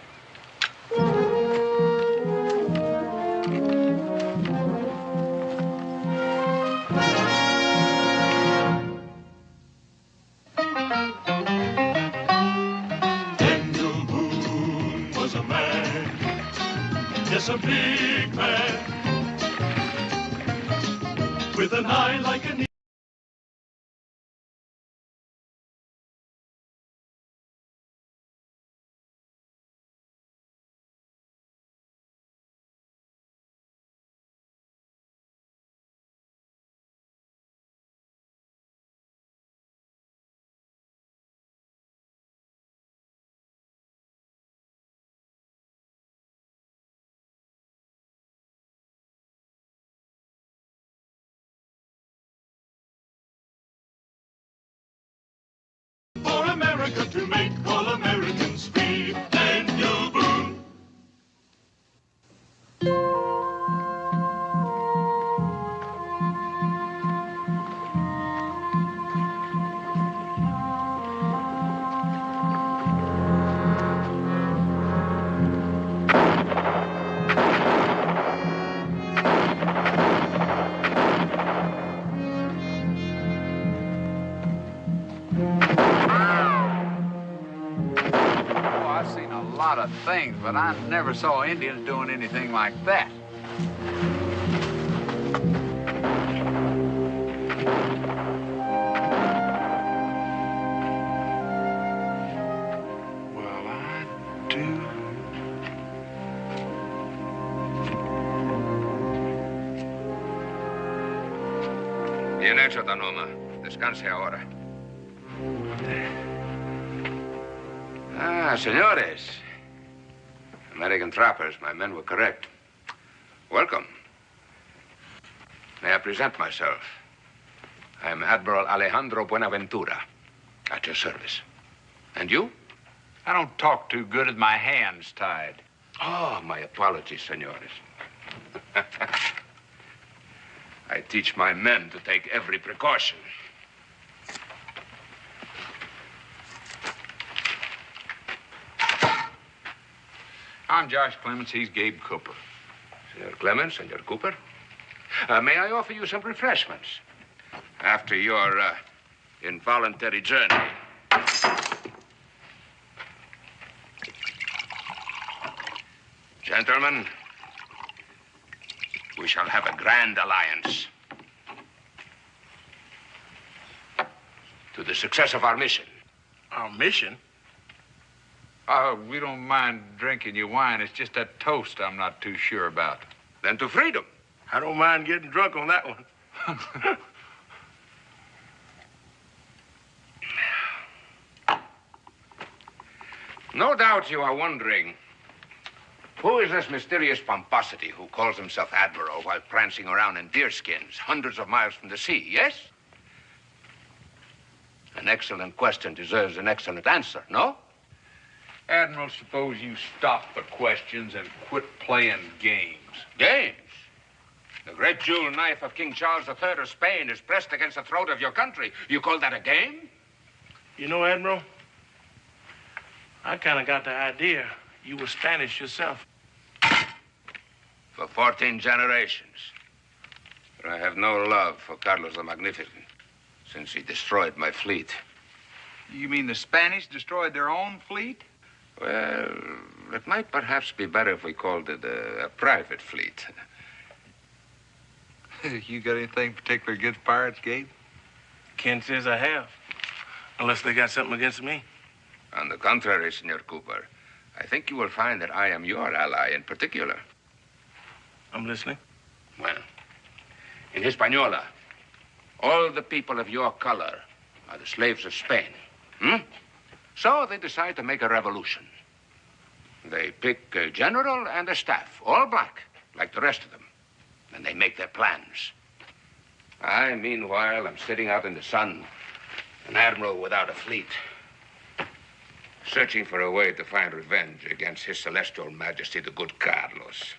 Daniel Boone was a man, yes, a big man, with an eye like an for America to make all Americans free. Daniel Boone. Lot of things, but I never saw Indians doing anything like that. Well, I do. Bien hecho, Tanoma. Descanse ahora. Ah, señores. American trappers, my men were correct. Welcome. May I present myself? I am Admiral Alejandro Buenaventura, at your service. And you? I don't talk too good with my hands tied. Oh, my apologies, senores. I teach my men to take every precaution. I'm Josh Clements. He's Gabe Cooper. Senor Clements, Senor Cooper. May I offer you some refreshments after your involuntary journey? Gentlemen, we shall have a grand alliance to the success of our mission. Our mission? We don't mind drinking your wine. It's just that toast I'm not too sure about. Then to freedom. I don't mind getting drunk on that one. No doubt you are wondering, who is this mysterious pomposity who calls himself Admiral while prancing around in deerskins hundreds of miles from the sea, yes? An excellent question deserves an excellent answer, no? Admiral, suppose you stop the questions and quit playing games. Games? The great jewel knife of King Charles III of Spain is pressed against the throat of your country. You call that a game? You know, Admiral, I kind of got the idea you were Spanish yourself. For 14 generations. But I have no love for Carlos the Magnificent since he destroyed my fleet. You mean the Spanish destroyed their own fleet? Well, it might perhaps be better if we called it a private fleet. You got anything particular against pirates, Gabe? Ken says I have. Unless they got something against me. On the contrary, Senor Cooper, I think you will find that I am your ally in particular. I'm listening. Well, in Hispaniola, all the people of your color are the slaves of Spain. So they decide to make a revolution. They pick a general and a staff, all black, like the rest of them. and they make their plans. I, meanwhile, am sitting out in the sun, an admiral without a fleet, searching for a way to find revenge against His Celestial Majesty, the good Carlos.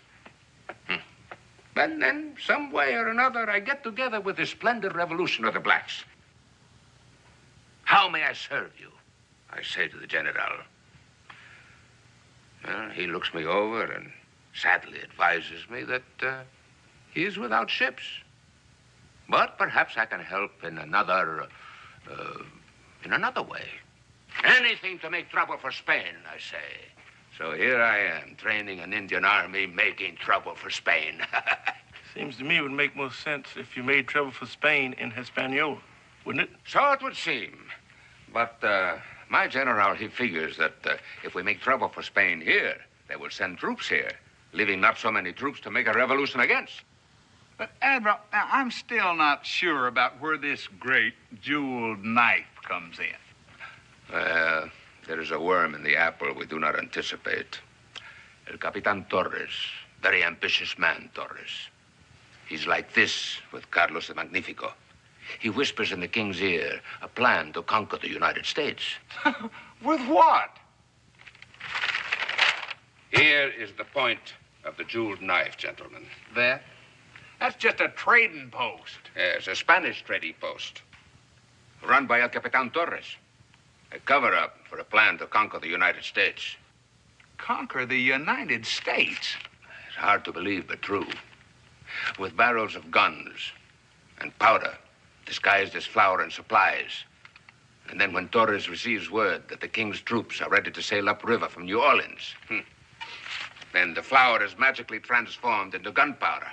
And then, some way or another, I get together with the splendid revolution of the blacks. How may I serve you? I say to the general. Well, he looks me over and sadly advises me that he is without ships. But perhaps I can help in another way. Anything to make trouble for Spain, I say. So here I am, training an Indian army, making trouble for Spain. Seems to me it would make more sense if you made trouble for Spain in Hispaniola, wouldn't it? So it would seem. But my general, he figures that if we make trouble for Spain here, they will send troops here, leaving not so many troops to make a revolution against. But, Admiral, now, I'm still not sure about where this great jeweled knife comes in. There is a worm in the apple we do not anticipate. El Capitan Torres, very ambitious man, Torres. He's like this with Carlos the Magnifico. He whispers in the king's ear a plan to conquer the United States. With what? Here is the point of the jeweled knife, gentlemen. That? That's just a trading post. Yes, a Spanish trading post. Run by El Capitan Torres. A cover-up for a plan to conquer the United States. Conquer the United States? It's hard to believe, but true. With barrels of guns and powder disguised as flour and supplies. And then when Torres receives word that the king's troops are ready to sail upriver from New Orleans, then the flour is magically transformed into gunpowder.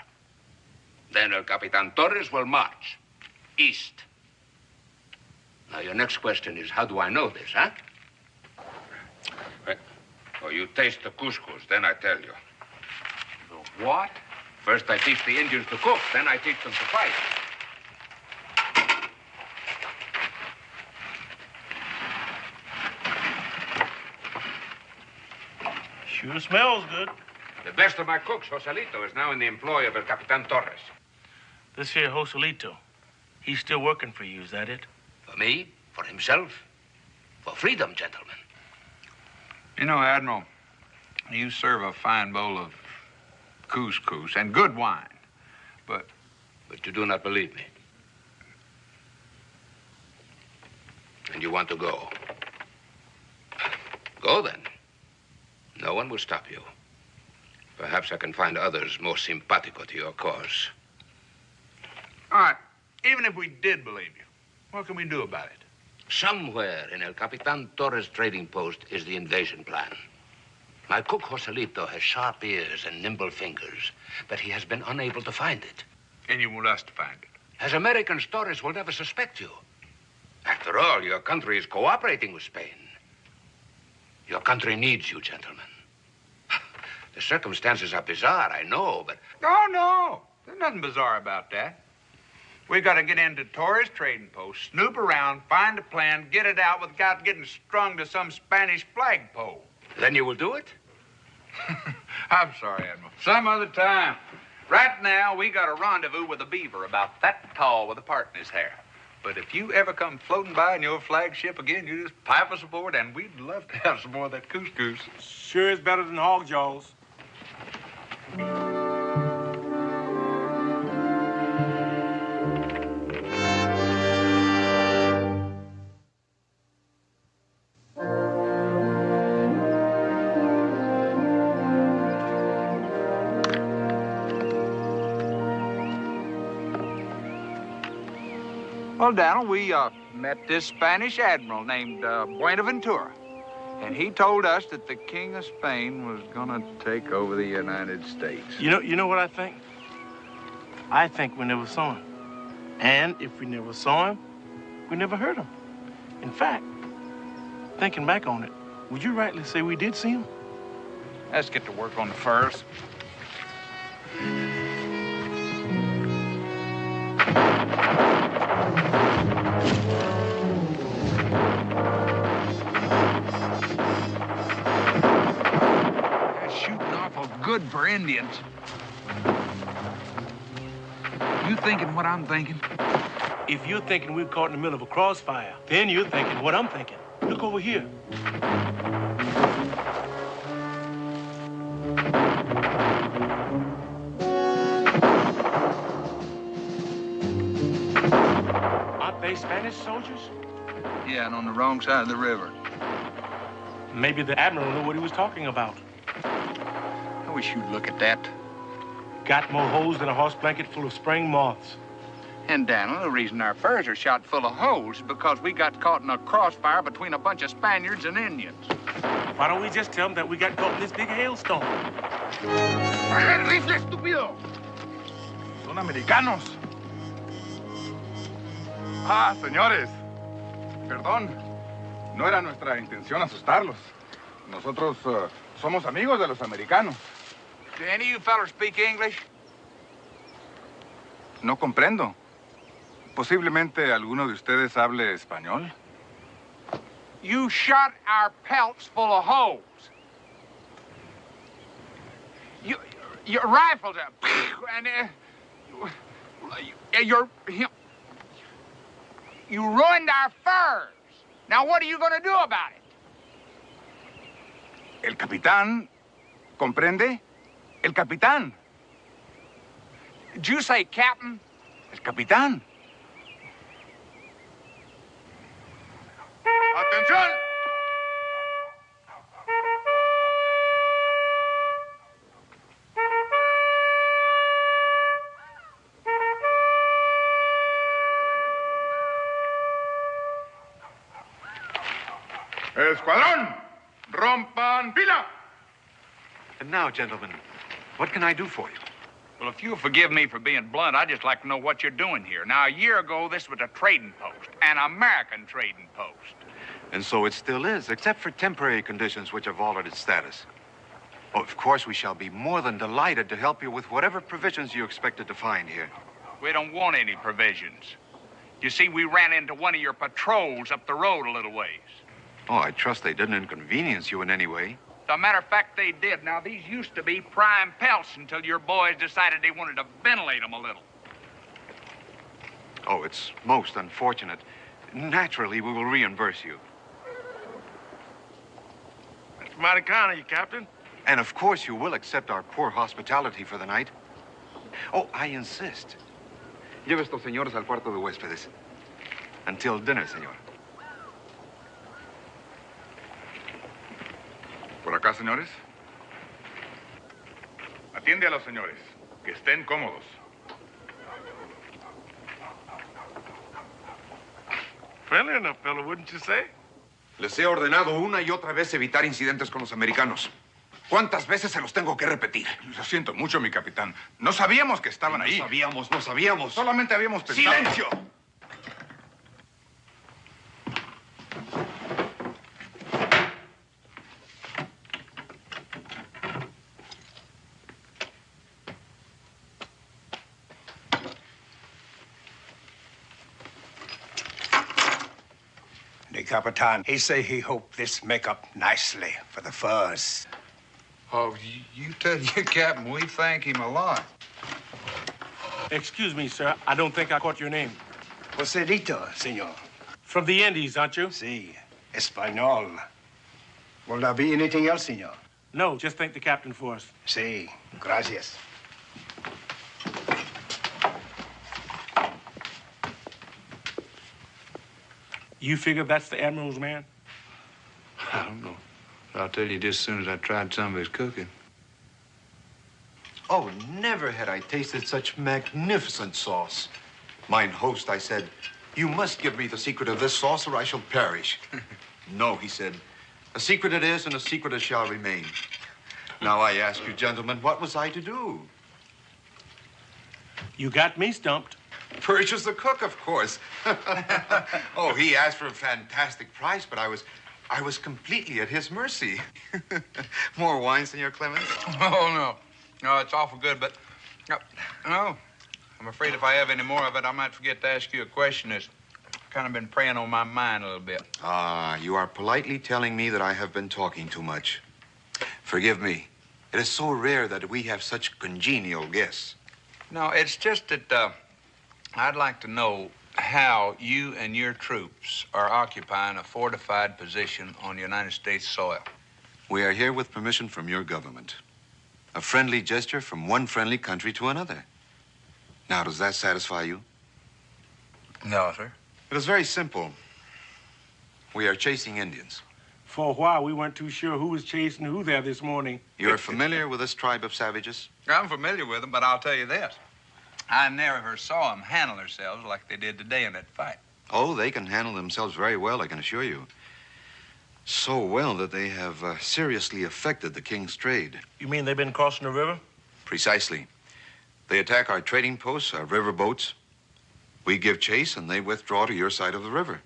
Then El Capitan Torres will march east. Now, your next question is, how do I know this, huh? Well, you taste the couscous, then I tell you. The what? First, I teach the Indians to cook, then I teach them to fight. Sure smells good. The best of my cooks, Joselito, is now in the employ of El Capitan Torres. This here Joselito, he's still working for you, is that it? For me, for himself, for freedom, gentlemen. You know, Admiral, you serve a fine bowl of couscous and good wine, but you do not believe me. And you want to go. Go, then. No one will stop you. Perhaps I can find others more simpatico to your cause. All right, even if we did believe you, what can we do about it? Somewhere in El Capitan Torres' trading post is the invasion plan. My cook, Joselito, has sharp ears and nimble fingers, but he has been unable to find it. And you want us to find it? As Americans, Torres will never suspect you. After all, your country is cooperating with Spain. Your country needs you, gentlemen. The circumstances are bizarre, I know, but... Oh, no. There's nothing bizarre about that. We got to get into Torres' trading post, snoop around, find a plan, get it out without getting strung to some Spanish flagpole. Then you will do it? I'm sorry, Admiral. Some other time. Right now, we got a rendezvous with a beaver about that tall with a part in his hair. But if you ever come floating by in your flagship again, you just pipe us aboard, and we'd love to have some more of that couscous. Sure is better than hog jaws. Well, Daniel, we met this Spanish admiral named Buenaventura. And he told us that the King of Spain was gonna take over the United States. You know what I think? I think we never saw him. And if we never saw him, we never heard him. In fact, thinking back on it, would you rightly say we did see him? Let's get to work on the furs. That's shooting awful good for Indians. you thinking what I'm thinking? If you're thinking we're caught in the middle of a crossfire, then you're thinking what I'm thinking. Look over here. Aren't they Spanish soldiers? Yeah, and on the wrong side of the river. Maybe the Admiral knew what he was talking about. I wish you'd look at that. Got more holes than a horse blanket full of spring moths. And, Daniel, the reason our furs are shot full of holes is because we got caught in a crossfire between a bunch of Spaniards and Indians. Why don't we just tell them that we got caught in this big hailstorm? ¡Baja el rifle, estúpido! Son americanos. Ah, señores. Perdón. No era nuestra intención asustarlos. Nosotros somos amigos de los americanos. Do any of you fellas speak English? No comprendo. Posiblemente alguno de ustedes hable español. You shot our pelts full of holes. Your rifles are... And, you ruined our furs. Now, what are you going to do about it? El capitán, ¿comprende? El capitán. Did you say captain? El capitán. ¡Atención! Escuadrón, rompan pila. And now, gentlemen, what can I do for you? Well, if you'll forgive me for being blunt, I'd just like to know what you're doing here. Now, a year ago, this was a trading post, an American trading post. And so it still is, except for temporary conditions which have altered its status. Oh, of course, we shall be more than delighted to help you with whatever provisions you expected to find here. We don't want any provisions. You see, we ran into one of your patrols up the road a little ways. Oh, I trust they didn't inconvenience you in any way. As a matter of fact, they did. Now, these used to be prime pelts until your boys decided they wanted to ventilate them a little. Oh, it's most unfortunate. Naturally, we will reimburse you. That's mighty kind of you, Captain. And of course, you will accept our poor hospitality for the night. Oh, I insist. Lleve estos señores al cuarto de huéspedes. Until dinner, señor. ¿Por acá, señores? Atiende a los señores. Que estén cómodos. Friendly enough, fellow, wouldn't you say? Les he ordenado una y otra vez evitar incidentes con los americanos. ¿Cuántas veces se los tengo que repetir? Lo siento mucho, mi capitán. No sabíamos que estaban ahí. No sabíamos. Solamente habíamos pensado... ¡Silencio! The Capitan, he say he hope this make up nicely for the furs. Oh, you tell your captain we thank him a lot. Excuse me, sir. I don't think I caught your name. Joselito, senor. From the Indies, aren't you? Si, Espanol. Will there be anything else, senor? No, just thank the captain for us. Si, gracias. You figure that's the Admiral's man? I don't know. But I'll tell you just as soon as I tried some of his cooking. Oh, never had I tasted such magnificent sauce. Mine host, I said, you must give me the secret of this sauce or I shall perish. No, he said, a secret it is and a secret it shall remain. Now I ask you, gentlemen, what was I to do? You got me stumped. Purchase the cook, of course. Oh, he asked for a fantastic price, but I was completely at his mercy. More wine, Senor Clements? Oh, no. No, it's awful good, but... No, I'm afraid if I have any more of it, I might forget to ask you a question that's kind of been preying on my mind a little bit. Ah, you are politely telling me that I have been talking too much. Forgive me. It is so rare that we have such congenial guests. No, it's just that, I'd like to know how you and your troops are occupying a fortified position on United States soil. We are here with permission from your government. A friendly gesture from one friendly country to another. Now, does that satisfy you? No, sir. It is very simple. We are chasing Indians. For a while, we weren't too sure who was chasing who there this morning. You're familiar with this tribe of savages? I'm familiar with them, but I'll tell you this. I never saw them handle themselves like they did today in that fight. Oh, they can handle themselves very well, I can assure you. So well that they have seriously affected the king's trade. You mean they've been crossing the river? Precisely. They attack our trading posts, our river boats. We give chase, and they withdraw to your side of the river.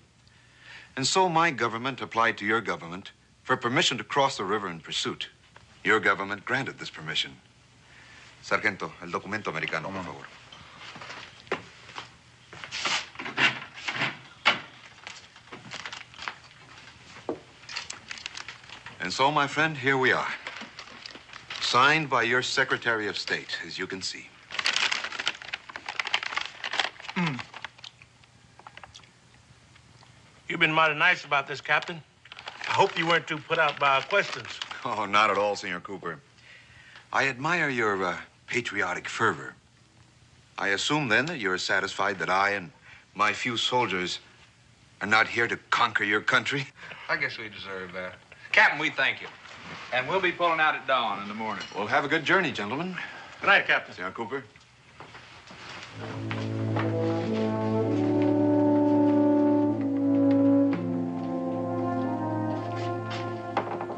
And so my government applied to your government for permission to cross the river in pursuit. Your government granted this permission. Sargento, el documento americano, por favor. And so, my friend, here we are. Signed by your Secretary of State, as you can see. You've been mighty nice about this, Captain. I hope you weren't too put out by our questions. Oh, not at all, Senor Cooper. I admire your patriotic fervor. I assume, then, that you're satisfied that I and my few soldiers are not here to conquer your country? I guess we deserve that. Captain, we thank you. And we'll be pulling out at dawn in the morning. Well, have a good journey, gentlemen. Good night, Captain. Senor Cooper.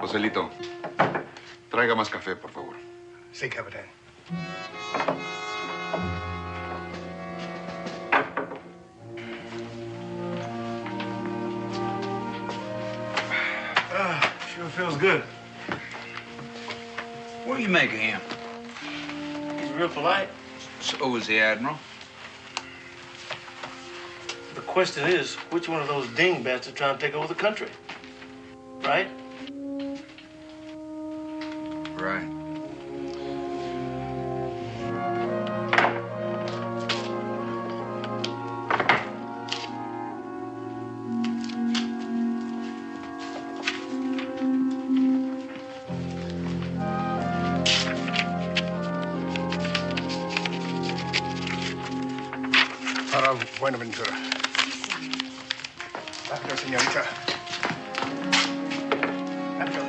Joselito, traiga más café, por favor. Sí, Capitán. Sure feels good. What do you make of him? He's real polite. So is the Admiral. The question is, which one of those dingbats are trying to take over the country? Right? Right. Buenaventura. After, señorita. After.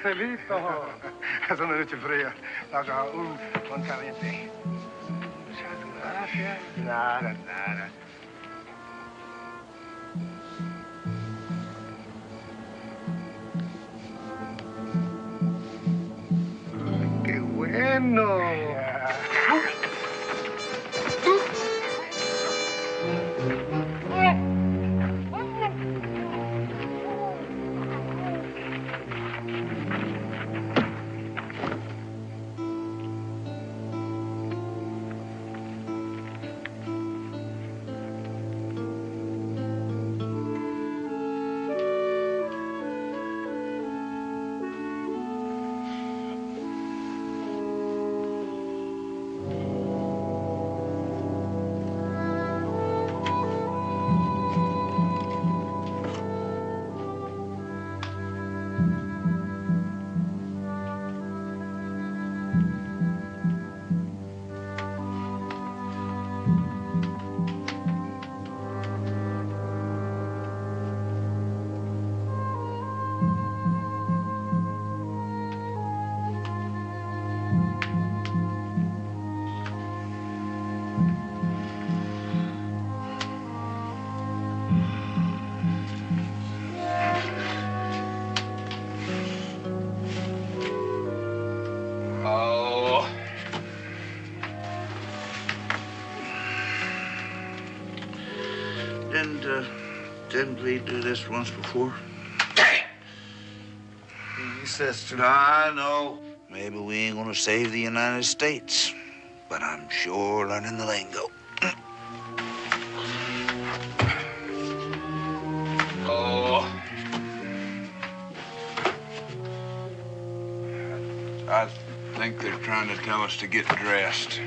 Joselito. Es una noche fría. Haga con caliente. Muchas gracias. Nada, nada. ¡Qué bueno! Didn't we do this once before? He says to... I know. Maybe we ain't gonna save the United States, but I'm sure learning the lingo. Oh. I think they're trying to tell us to get dressed.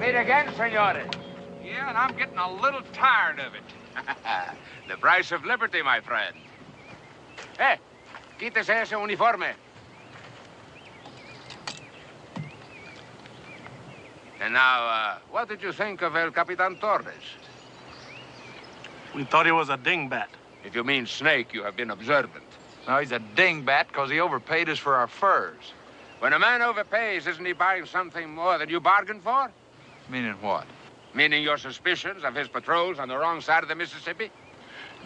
Meet again, senores. Yeah, and I'm getting a little tired of it. The price of liberty, my friend. Hey, quítese ese uniforme. And now, what did you think of El Capitan Torres? We thought he was a dingbat. If you mean snake, you have been observant. No, he's a dingbat because he overpaid us for our furs. When a man overpays, isn't he buying something more than you bargained for? Meaning what? Meaning your suspicions of his patrols on the wrong side of the Mississippi?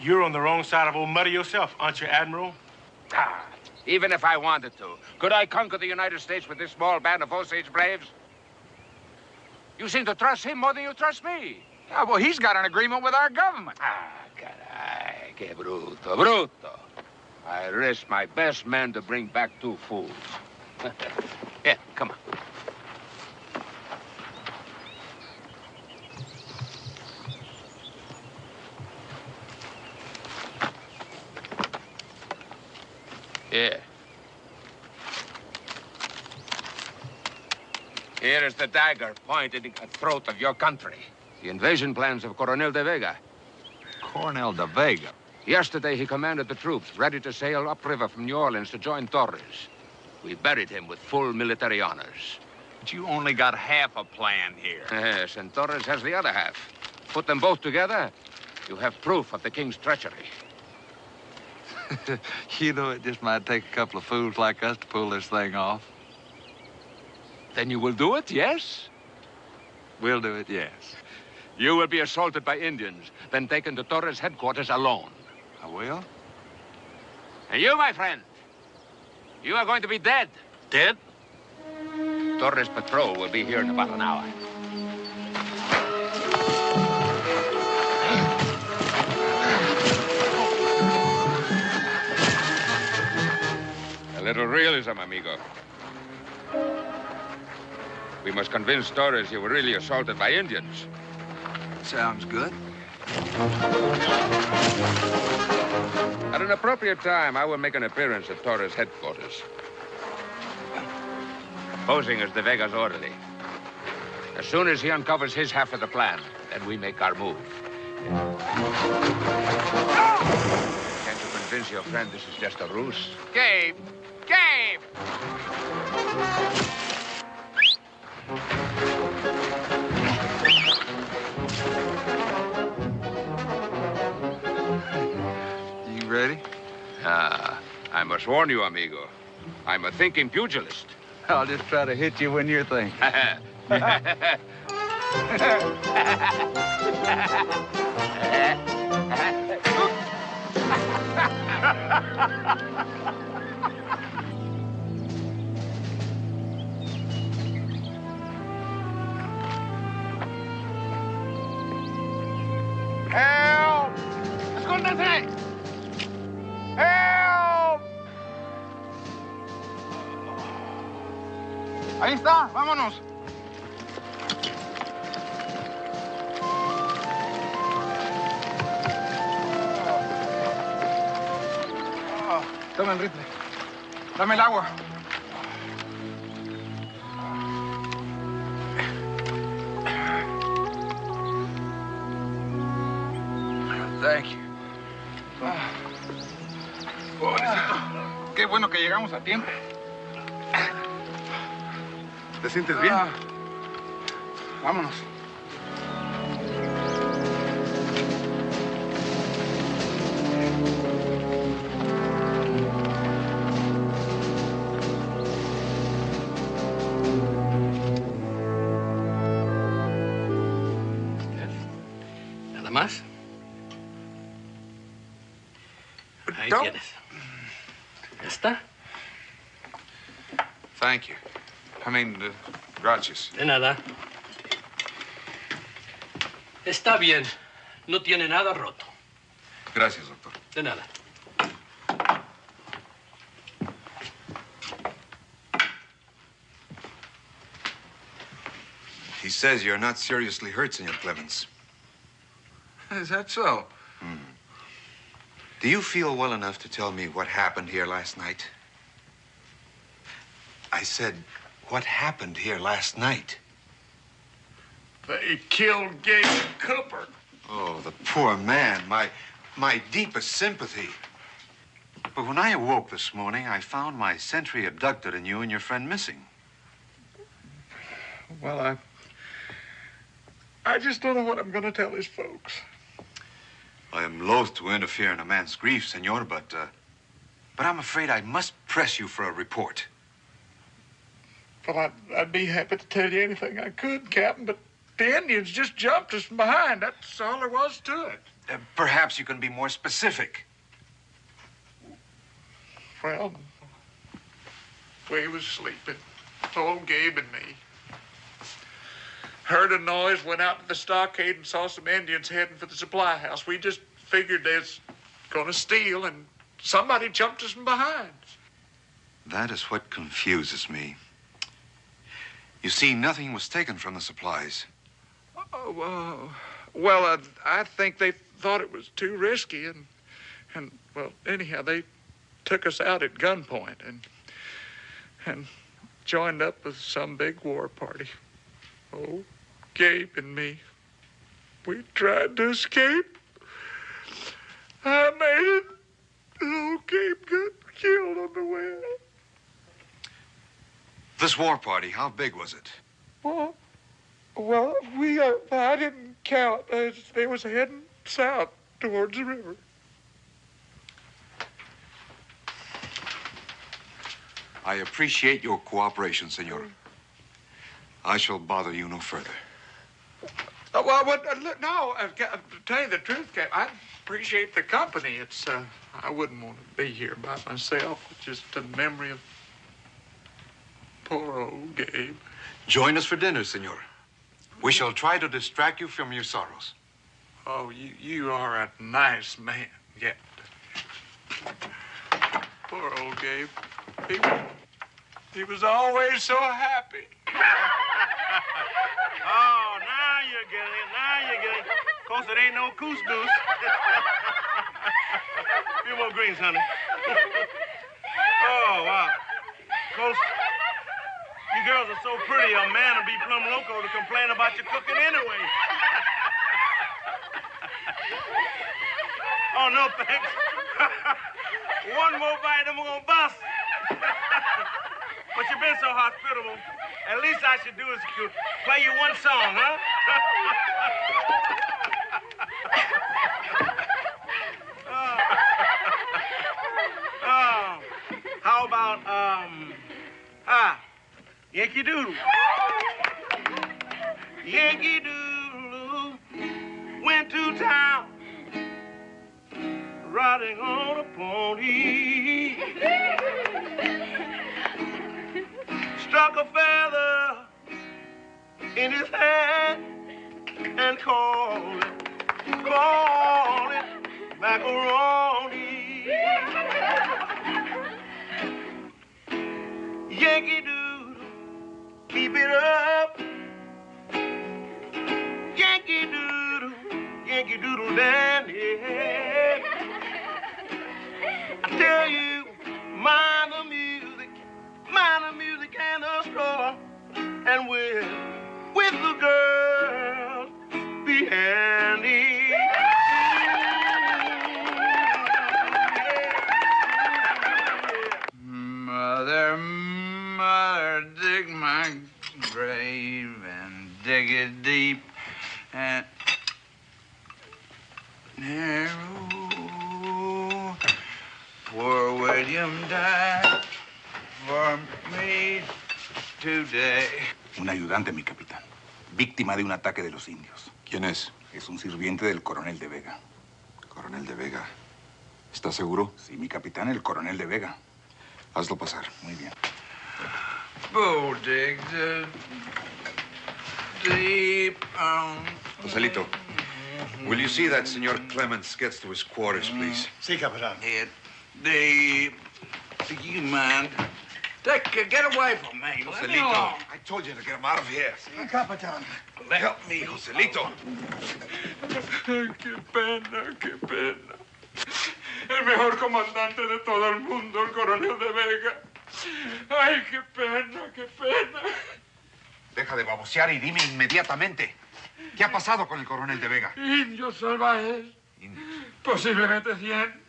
You're on the wrong side of old Muddy yourself, aren't you, Admiral? Ah, even if I wanted to, could I conquer the United States with this small band of Osage braves? You seem to trust him more than you trust me. Yeah, well, he's got an agreement with our government. Ah, caray, que bruto, bruto. I risked my best men to bring back two fools. Here, come on. Here. Here is the dagger pointed at the throat of your country. The invasion plans of Coronel de Vega. Coronel de Vega? Yesterday, he commanded the troops ready to sail upriver from New Orleans to join Torres. We buried him with full military honors. But you only got half a plan here. Yes, and Torres has the other half. Put them both together, you have proof of the king's treachery. You know, it just might take a couple of fools like us to pull this thing off. Then you will do it, yes? We'll do it, yes. You will be assaulted by Indians, then taken to Torres' headquarters alone. I will? And you, my friend, you are going to be dead. Dead? Torres' patrol will be here in about an hour. A little realism, amigo. We must convince Torres you were really assaulted by Indians. Sounds good. At an appropriate time, I will make an appearance at Torres' headquarters. Posing as the Vega's orderly. As soon as he uncovers his half of the plan, then we make our move. Can't you convince your friend this is just a ruse? Gabe! Gabe! You ready? I must warn you, amigo. I'm a thinking pugilist. I'll just try to hit you when you're thinking. Help! ¡Escóndase! Help! Ahí está, vámonos. Toma el rifle. Dame el agua. Thank you. Pobrecito. Qué bueno que llegamos a tiempo. ¿Te sientes bien? Vámonos. ¿Nada más? Ahí No. tienes. está. Thank you. I mean, gracias. De nada. Está bien. No tiene nada roto. Gracias, doctor. De nada. He says you're not seriously hurt, Senor Clements. Is that so? Do you feel well enough to tell me what happened here last night? I said, what happened here last night? They killed Gabe Cooper. Oh, the poor man. My deepest sympathy. But when I awoke this morning, I found my sentry abducted and you and your friend missing. Well, I just don't know what I'm going to tell his folks. I am loath to interfere in a man's grief, senor, but I'm afraid I must press you for a report. Well, I'd be happy to tell you anything I could, Captain, but the Indians just jumped us from behind. That's all there was to it. Perhaps you can be more specific. Well, we was sleeping, old Gabe and me. Heard a noise, went out to the stockade and saw some Indians heading for the supply house. We just figured they was gonna steal, and somebody jumped us from behind. That is what confuses me. You see, nothing was taken from the supplies. Well, I think they thought it was too risky, and well, anyhow, they took us out at gunpoint and joined up with some big war party. Oh, Gabe and me, we tried to escape. I made it. Oh, Gabe got killed on the way out. This war party, how big was it? Well, I didn't count. They was heading south towards the river. I appreciate your cooperation, senor. I shall bother you no further. To tell you the truth, Cap, I appreciate the company. It's, I wouldn't want to be here by myself. It's just a memory of poor old Gabe. Join us for dinner, senor. We shall try to distract you from your sorrows. Oh, you are a nice man, yeah. Poor old Gabe. He was always so happy. Oh, now you're getting it. Of course, it ain't no couscous. Few more greens, honey. Oh, wow. Of course, you girls are so pretty, a man would be plumb loco to complain about your cooking anyway. Oh, no, thanks. One more bite, and we're gonna bust. But you've been so hospitable. At least I should do is play you one song, huh? How about, Yankee Doodle. Yankee Doodle went to town, riding on a pony. Struck a feather in his hand and called it macaroni. Yankee Doodle, keep it up. Yankee Doodle dandy. I tell you, mind the music and the straw, and with the girls, be handy. Mother, dig my grave and dig it deep and narrow. Poor William died for me today. Un ayudante, mi capitán. Víctima de un ataque de los indios. ¿Quién es? Es un sirviente del coronel de Vega. Coronel de Vega. ¿Está seguro? Sí, mi capitán, el coronel de Vega. Hazlo pasar. Muy bien. Dig deep. Joselito, will you see that Senor Clements gets to his quarters, please? Sí, Capitán. Deep. You man. Get away from me. Let me alone. I told you to get him out of here. Sí, Capitán. Help me, Joselito. Ay, qué pena, qué pena. El mejor comandante de todo el mundo, el coronel de Vega. Ay, qué pena, qué pena. Deja de babosear y dime inmediatamente. ¿Qué ha pasado con el coronel de Vega? Indios salvajes. Posiblemente 100.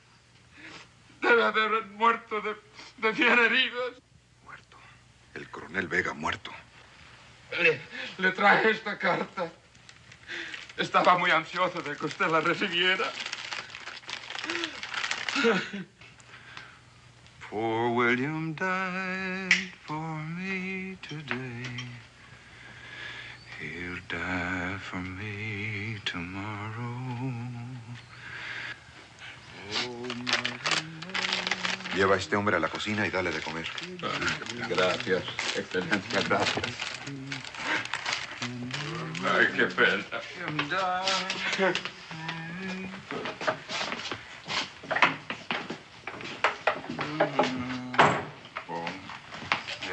Debe haber muerto de 100 heridos. El coronel Vega muerto. Le traje esta carta. Estaba muy ansioso de que usted la recibiera. Poor William died for me today. He'll die for me tomorrow. Lleva a este hombre a la cocina y dale de comer. Gracias, excelencia, gracias. Ay, qué pena.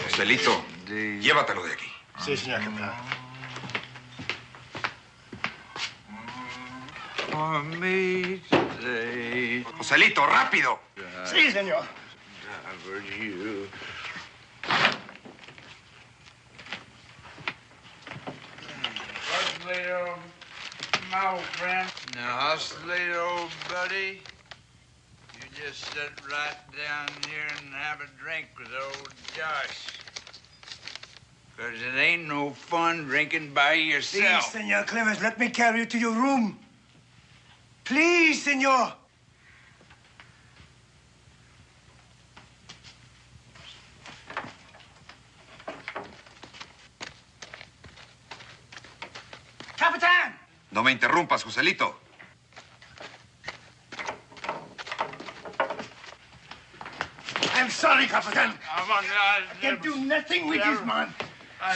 Joselito, llévatelo de aquí. Sí, señor capitán. Joselito, rápido. Sí, señor. Little my friend. Now, hustley, old buddy. You just sit right down here and have a drink with old Josh. Because it ain't no fun drinking by yourself. Please, Senor Clements, let me carry you to your room. Please, senor. Capitán! No me interrumpas, Joselito. I'm sorry, Capitán. I can do nothing with this man.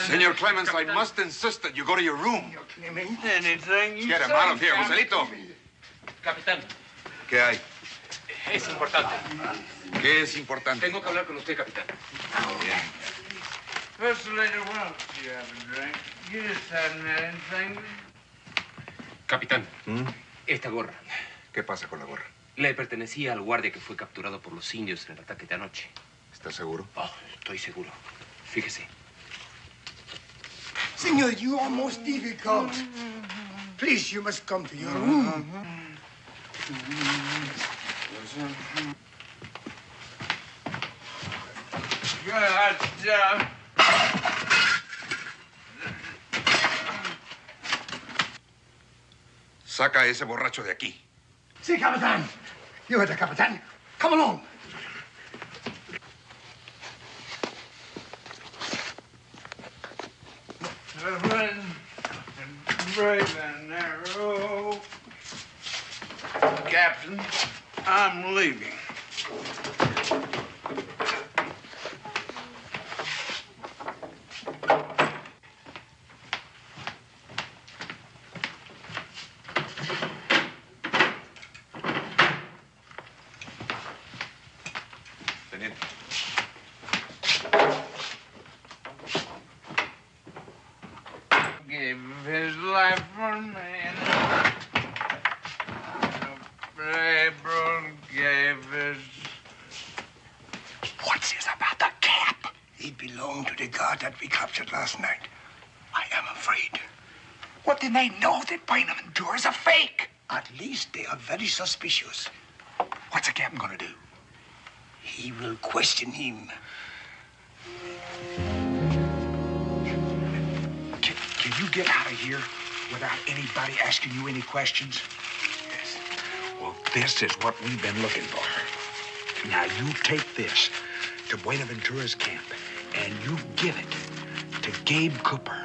Senor Clements, I must insist that you go to your room. Anything you Get him say, out of here, Joselito. Capitán, ¿Qué hay? es importante. ¿Qué es importante? Tengo que hablar con usted, capitán. Bien. Hustley, why don't you have a drink? You just hadn't had anything. Capitán, esta gorra ¿Qué pasa con la gorra? le pertenecía al guardia que fue capturado por los indios en el ataque de anoche. ¿Estás seguro? Oh, estoy seguro. Fíjese. Senor, you are most difficult. Please, you must come to your room. Good job. Saca a ese borracho de aquí. Sí, Capitán. You are the Capitán. Come along. Brave and narrow. Captain, I'm leaving. Teniente. Gave his life for me. April gave his... What's this about the camp? It belonged to the guard that we captured last night. I am afraid. What did they know that Buenaventura is a fake? At least they are very suspicious. What's the captain gonna do? He will question him. Can you get out of here without anybody asking you any questions? Yes. Well, this is what we've been looking for. Now, you take this to Buenaventura's camp, and you give it to Gabe Cooper,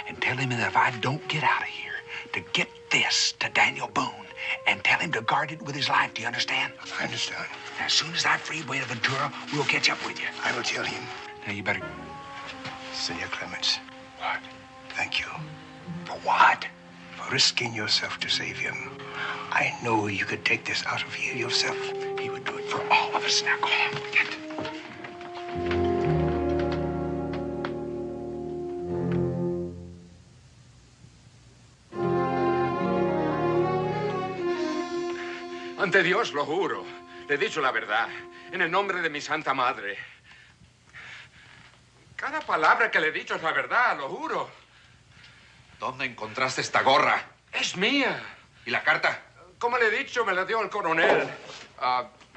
and tell him that if I don't get out of here, to get this to Daniel Boone, and tell him to guard it with his life. Do you understand? I understand. As soon as I free Buenaventura, we'll catch up with you. I will tell him. Now, you better... Senor Clements. What? Thank you. For what? For risking yourself to save him. I know you could take this out of here yourself. He would do it for all of us. Now, go on with it. Ante Dios, lo juro. Le he dicho la verdad. En el nombre de mi santa madre. Cada palabra que le he dicho es la verdad, lo juro. ¿Dónde encontraste esta gorra? Es mía. ¿Y la carta? Como le he dicho, me la dio el coronel.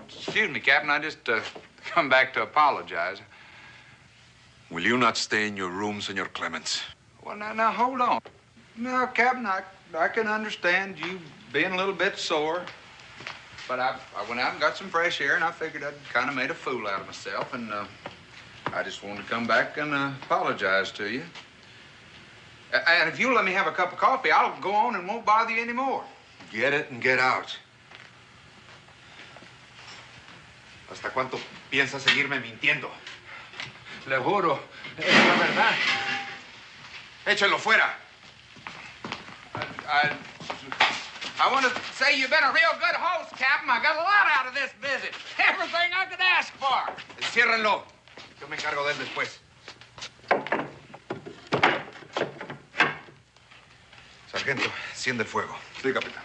Excuse me, Captain. I just come back to apologize. Will you not stay in your room, Senor Clements? Well, now, hold on. Now, Captain, I can understand you being a little bit sore. But I went out and got some fresh air, and I figured I'd kind of made a fool out of myself, and I just wanted to come back and apologize to you. And if you'll let me have a cup of coffee, I'll go on and won't bother you anymore. Get it and get out. ¿Hasta cuánto piensas seguirme mintiendo? Le juro, es la verdad. Échalo fuera. I want to say you've been a real good host, Captain. I got a lot out of this visit. Everything I could ask for. Enciérrenlo. Yo me encargo de él después. Sargento, enciende el fuego. Sí, capitán.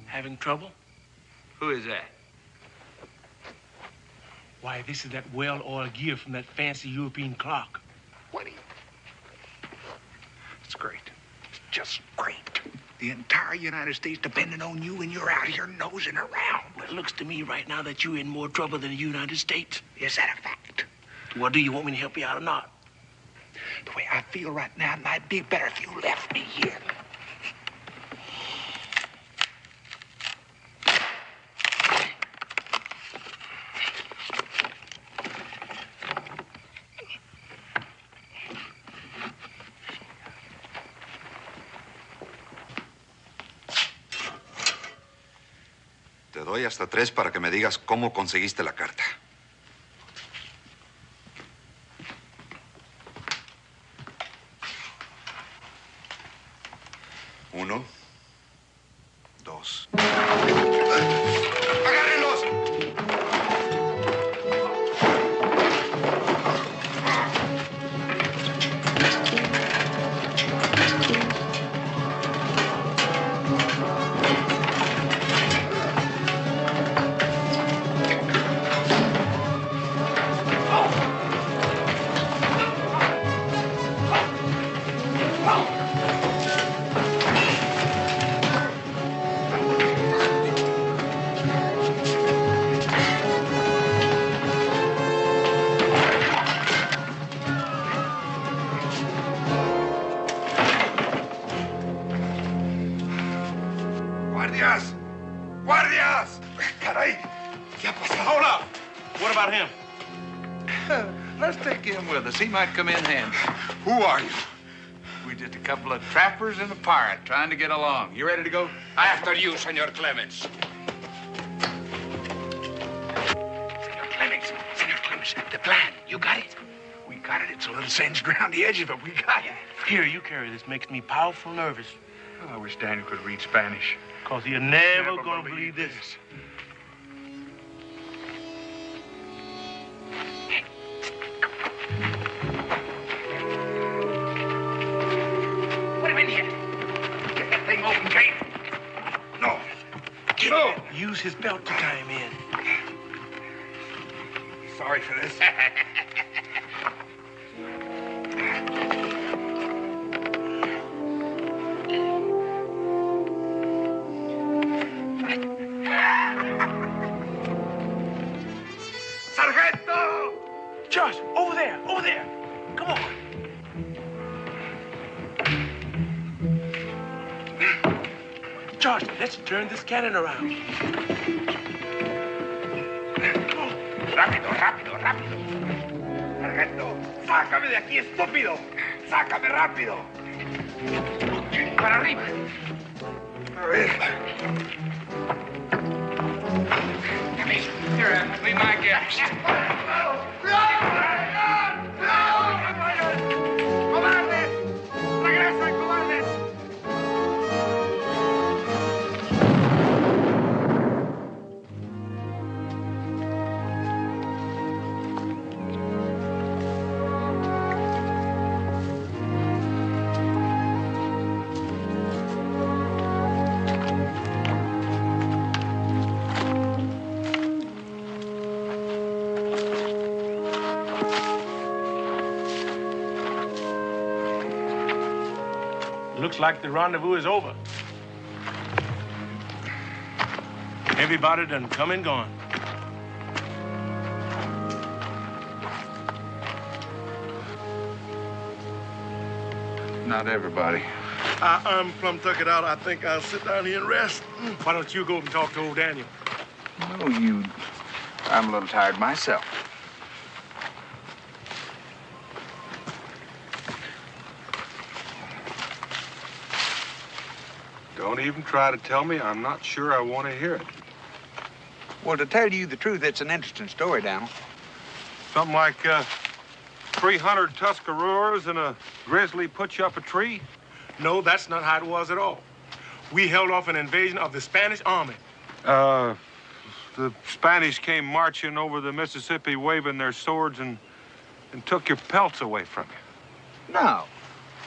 Having trouble? Who is that? Why, this is that well-oiled gear from that fancy European clock. What? It's great. It's just great. The entire United States depending on you, and you're out here nosing around. Well, it looks to me right now that you're in more trouble than the United States. Is that a fact? Well, do you want me to help you out or not? The way I feel right now, it might be better if you left me here. Te doy hasta 3 para que me digas cómo conseguiste la carta. 1, 2. ¡Agárrenlos! ¡Guardias! ¡Guardias! ¡Caray! ¿Qué ha pasado? Hold up. What about him? Let's take him with us. He might come in handy. Who are you? We just a couple of trappers and a pirate trying to get along. You ready to go? After you, Senor Clements. Senor Clements, the plan, you got it? We got it. It's a little singed around the edges, but we got it. Here, you carry this. Makes me powerful nervous. Oh, I wish Daniel could read Spanish. Because you're never gonna believe this. Put him in here. Get that thing open, Kate. No. No. Use his belt to tie him in. Sorry for this. Sargento! Josh, over there, over there. Come on. Josh, let's turn this cannon around. Rápido, rápido, rápido. Sargento, sácame de aquí, estúpido. Sácame rápido. Para arriba. A ver. Here, leave my gas. ¡Cobardes! ¡Regresen, cobardes! Looks like the rendezvous is over. Everybody done come and gone. Not everybody. I'm plumb tuck it out. I think I'll sit down here and rest. Why don't you go and talk to old Daniel? No, you. I'm a little tired myself. Don't even try to tell me. I'm not sure I want to hear it. Well, to tell you the truth, it's an interesting story, Daniel. Something like 300 Tuscaroras and a grizzly put you up a tree? No, that's not how it was at all. We held off an invasion of the Spanish army. The Spanish came marching over the Mississippi waving their swords and took your pelts away from you. No.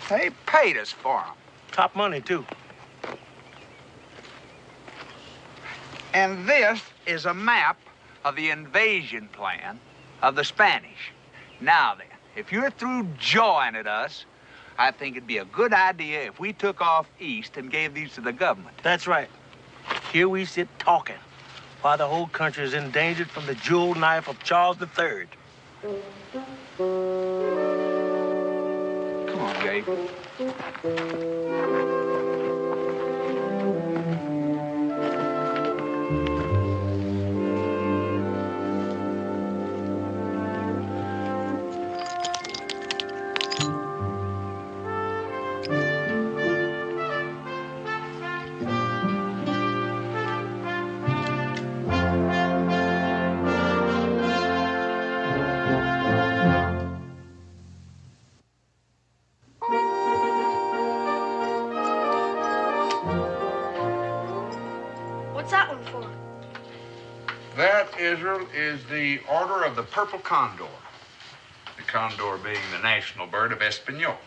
They paid us for them. Top money, too. And this is a map of the invasion plan of the Spanish. Now then, if you're through jawing at us, I think it'd be a good idea if we took off east and gave these to the government. That's right. Here we sit talking while the whole country is endangered from the jeweled knife of Charles III. Come on, Gabe. Israel is the Order of the Purple Condor. The condor being the national bird of Espanol.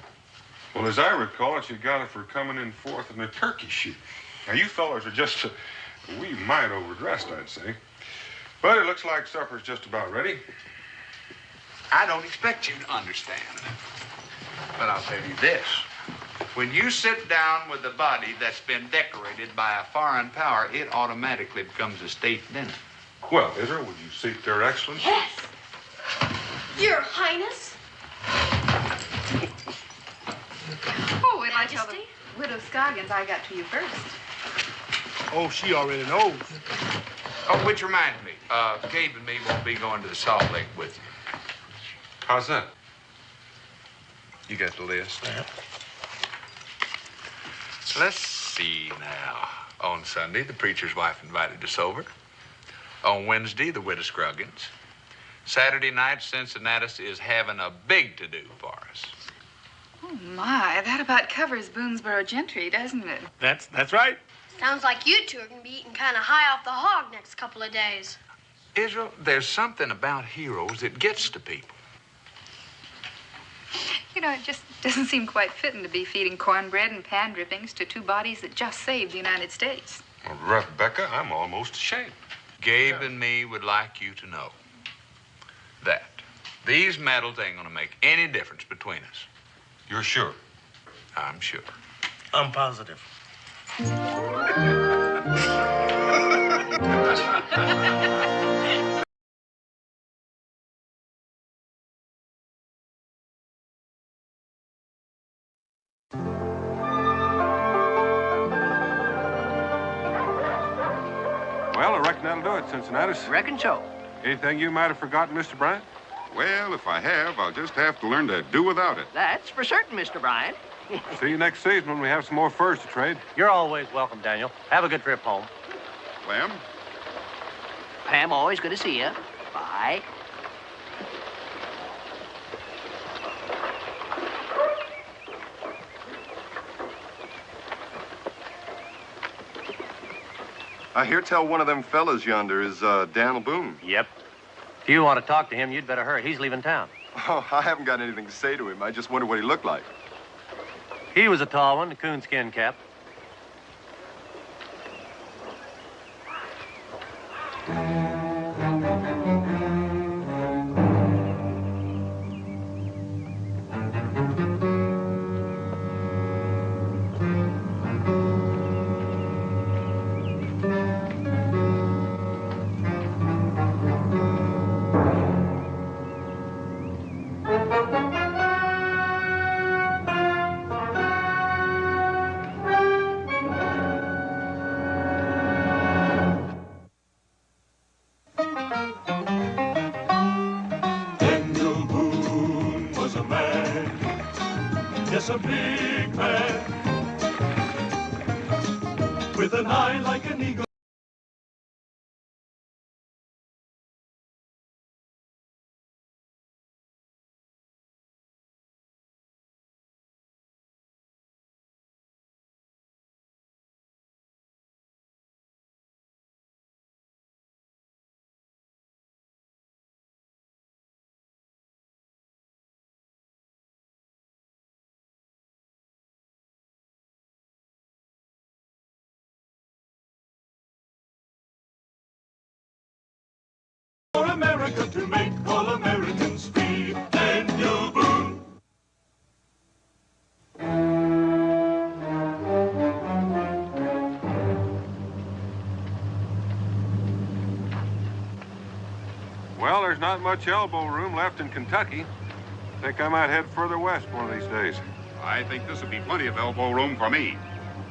Well, as I recall it, you got it for coming in fourth in the turkey shoot. Now, you fellas are just a wee mite overdressed, I'd say. But it looks like supper's just about ready. I don't expect you to understand. But I'll tell you this. When you sit down with a body that's been decorated by a foreign power, it automatically becomes a state dinner. Well, Israel, would you seek their excellency? Yes. Your Highness. Oh, wait till I tell the Widow Scoggins I got to you first. Oh, she already knows. Oh, which reminds me, Gabe and me won't be going to the Salt Lake with you. How's that? You got the list? Yeah. Let's see now. On Sunday, the preacher's wife invited us over. On Wednesday, the widow Scruggins. Saturday night, Cincinnati is having a big to-do for us. Oh, my. That about covers Boonesboro gentry, doesn't it? That's right. Sounds like you two are going to be eating kind of high off the hog next couple of days. Israel, there's something about heroes that gets to people. You know, it just doesn't seem quite fitting to be feeding cornbread and pan drippings to two bodies that just saved the United States. Well, Rebecca, I'm almost ashamed. Gabe and me would like you to know that these medals ain't gonna make any difference between us. You're sure? I'm sure. I'm positive. Well, I reckon that'll do it, Cincinnati. Reckon so. Anything you might have forgotten, Mr. Bryant? Well, if I have, I'll just have to learn to do without it. That's for certain, Mr. Bryant. See you next season when we have some more furs to trade. You're always welcome, Daniel. Have a good trip home. Clem? Pam, always good to see you. Bye. I hear tell one of them fellas yonder is Daniel Boone. Yep. If you want to talk to him, you'd better hurry. He's leaving town. Oh, I haven't got anything to say to him. I just wondered what he looked like. He was a tall one, the coonskin cap. Daniel Boone was a man, yes, a big man, with an eye like an eagle. For America to make all Americans free, Daniel Boone. Well, there's not much elbow room left in Kentucky. Think I might head further west one of these days. I think this will be plenty of elbow room for me.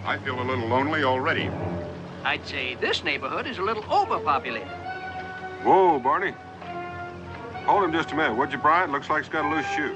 I feel a little lonely already. I'd say this neighborhood is a little overpopulated. Whoa, Barney. Hold him just a minute, would you, Bryant? Looks like he's got a loose shoe.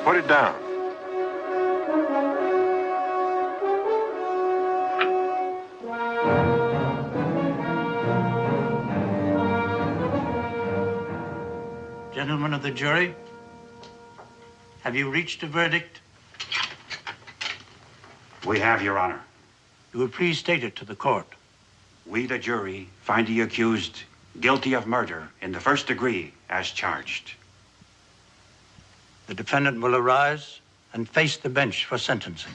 Put it down. Gentlemen of the jury, have you reached a verdict? We have, Your Honor. You will please state it to the court. We, the jury, find the accused guilty of murder in the first degree as charged. The defendant will arise and face the bench for sentencing.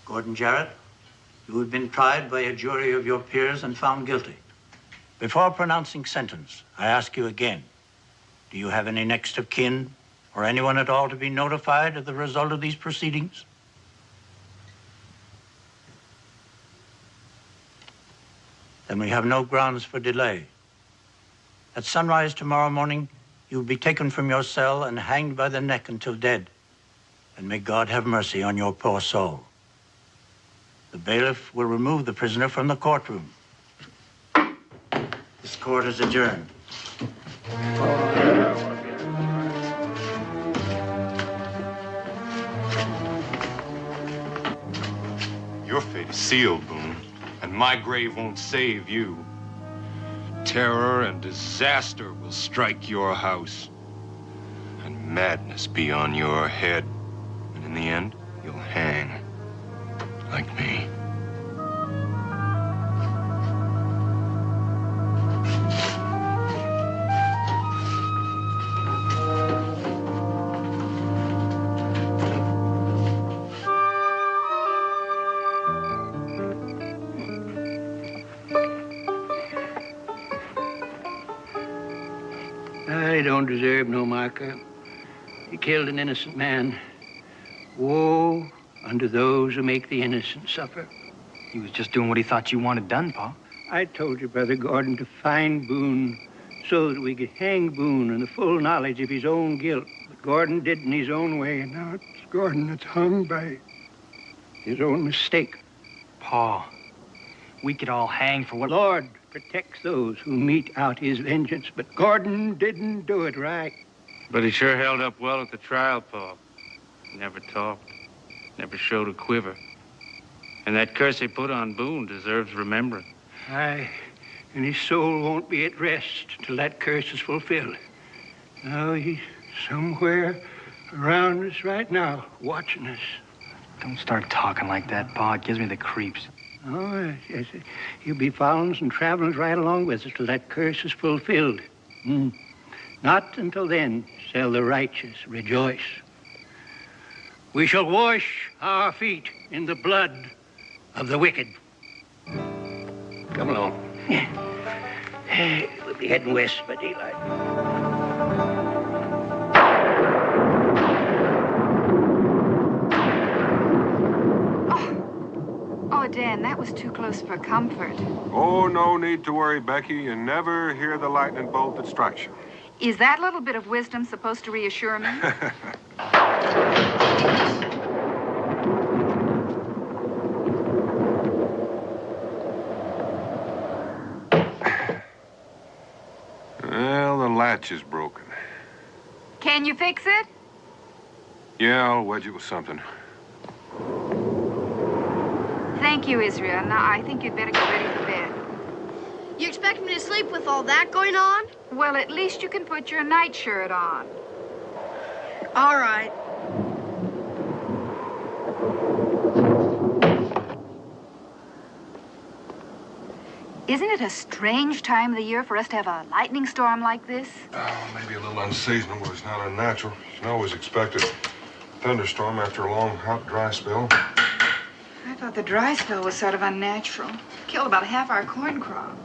Gordon Jarrett, you have been tried by a jury of your peers and found guilty. Before pronouncing sentence, I ask you again, do you have any next of kin or anyone at all to be notified of the result of these proceedings? Then we have no grounds for delay. At sunrise tomorrow morning, you will be taken from your cell and hanged by the neck until dead. And may God have mercy on your poor soul. The bailiff will remove the prisoner from the courtroom. This court is adjourned. Your fate is sealed, Boone, and my grave won't save you. Terror and disaster will strike your house, and madness be on your head. And in the end, you'll hang, like me. I don't deserve no marker. He killed an innocent man. Woe unto those who make the innocent suffer. He was just doing what he thought you wanted done, Pa. I told you, Brother Gordon, to find Boone so that we could hang Boone in the full knowledge of his own guilt. But Gordon did in his own way, and now it's Gordon that's hung by his own mistake. Pa, we could all hang for what... Lord protects those who mete out his vengeance, but Gordon didn't do it right. But he sure held up well at the trial, Pa. Never talked, never showed a quiver. And that curse they put on Boone deserves remembering. Aye, and his soul won't be at rest till that curse is fulfilled. Now he's somewhere around us right now, watching us. Don't start talking like that, Pa. It gives me the creeps. Oh, yes, he'll be following and traveling right along with us till that curse is fulfilled. Not until then shall the righteous rejoice. We shall wash our feet in the blood of the wicked. Come along. We'll be heading west by daylight. Oh, Dan, that was too close for comfort. Oh, no need to worry, Becky. You never hear the lightning bolt that strikes you. Is that little bit of wisdom supposed to reassure me? Well, the latch is broken. Can you fix it? Yeah, I'll wedge it with something. Thank you, Israel. Now, I think you'd better get ready for bed. You expect me to sleep with all that going on? Well, at least you can put your nightshirt on. All right. Isn't it a strange time of the year for us to have a lightning storm like this? Oh, maybe a little unseasonal, but it's not unnatural. You can always expect a thunderstorm after a long, hot, dry spell. I thought the dry spell was sort of unnatural. Killed about half our corn crop.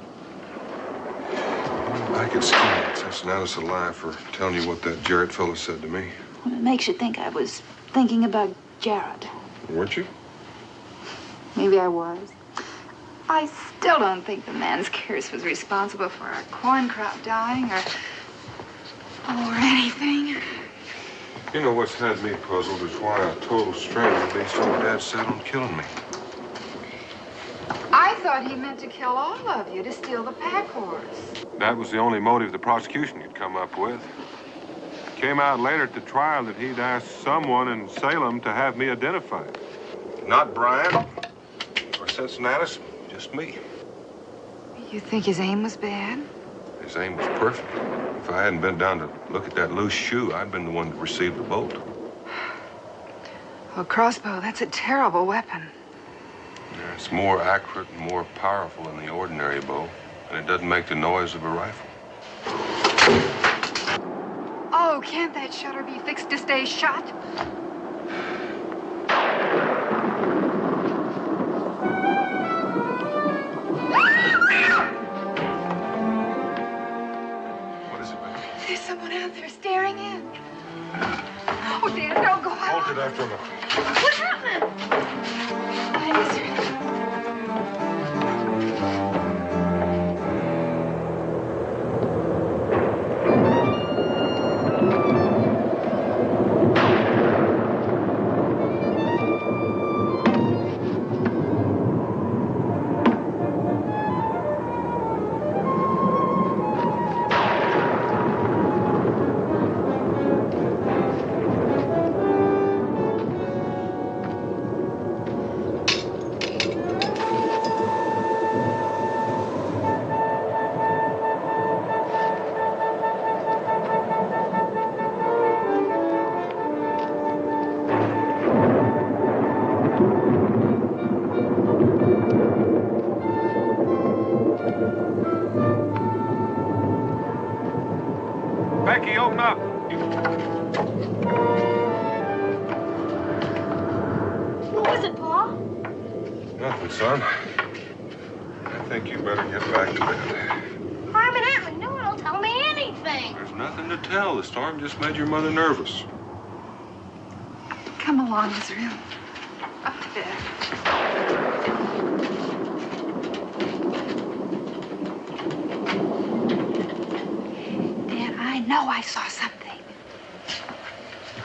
I could ski it. That's not us alive for telling you what that Jarrett fellow said to me. Well, it makes you think I was thinking about Jarrett. Weren't you? Maybe I was. I still don't think the man's curse was responsible for our corn crop dying or anything. You know what's had me puzzled is why a total stranger be so dead set on killing me. I thought he meant to kill all of you to steal the pack horse. That was the only motive the prosecution could come up with. It came out later at the trial that he'd asked someone in Salem to have me identified. Not Brian or Cincinnati, just me. You think his aim was bad? His aim was perfect. If I hadn't been down to look at that loose shoe, I'd been the one to receive the bolt. Well, crossbow, that's a terrible weapon. Yeah, it's more accurate and more powerful than the ordinary bow, and it doesn't make the noise of a rifle. Oh, can't that shutter be fixed to stay shut? What happened? Becky, open up. What was it, Pa? Nothing, son. I think you better get back to bed. Harm and Atman, no one will tell me anything. There's nothing to tell. The storm just made your mother nervous. Come along, Israel. Up to bed. Dad, I know I saw something.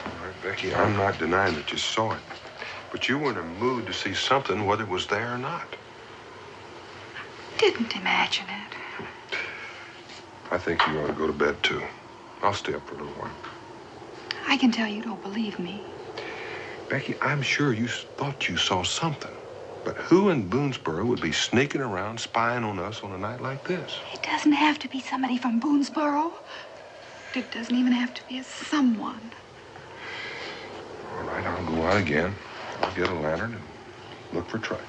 All right, Becky, I'm not denying that you saw it. But you were in a mood to see something, whether it was there or not. Didn't imagine it. I think you ought to go to bed, too. I'll stay up for a little while. I can tell you don't believe me. Becky, I'm sure you thought you saw something. But who in Boonesboro would be sneaking around spying on us on a night like this? It doesn't have to be somebody from Boonesboro. It doesn't even have to be a someone. All right, I'll go out again. I'll get a lantern and look for tracks.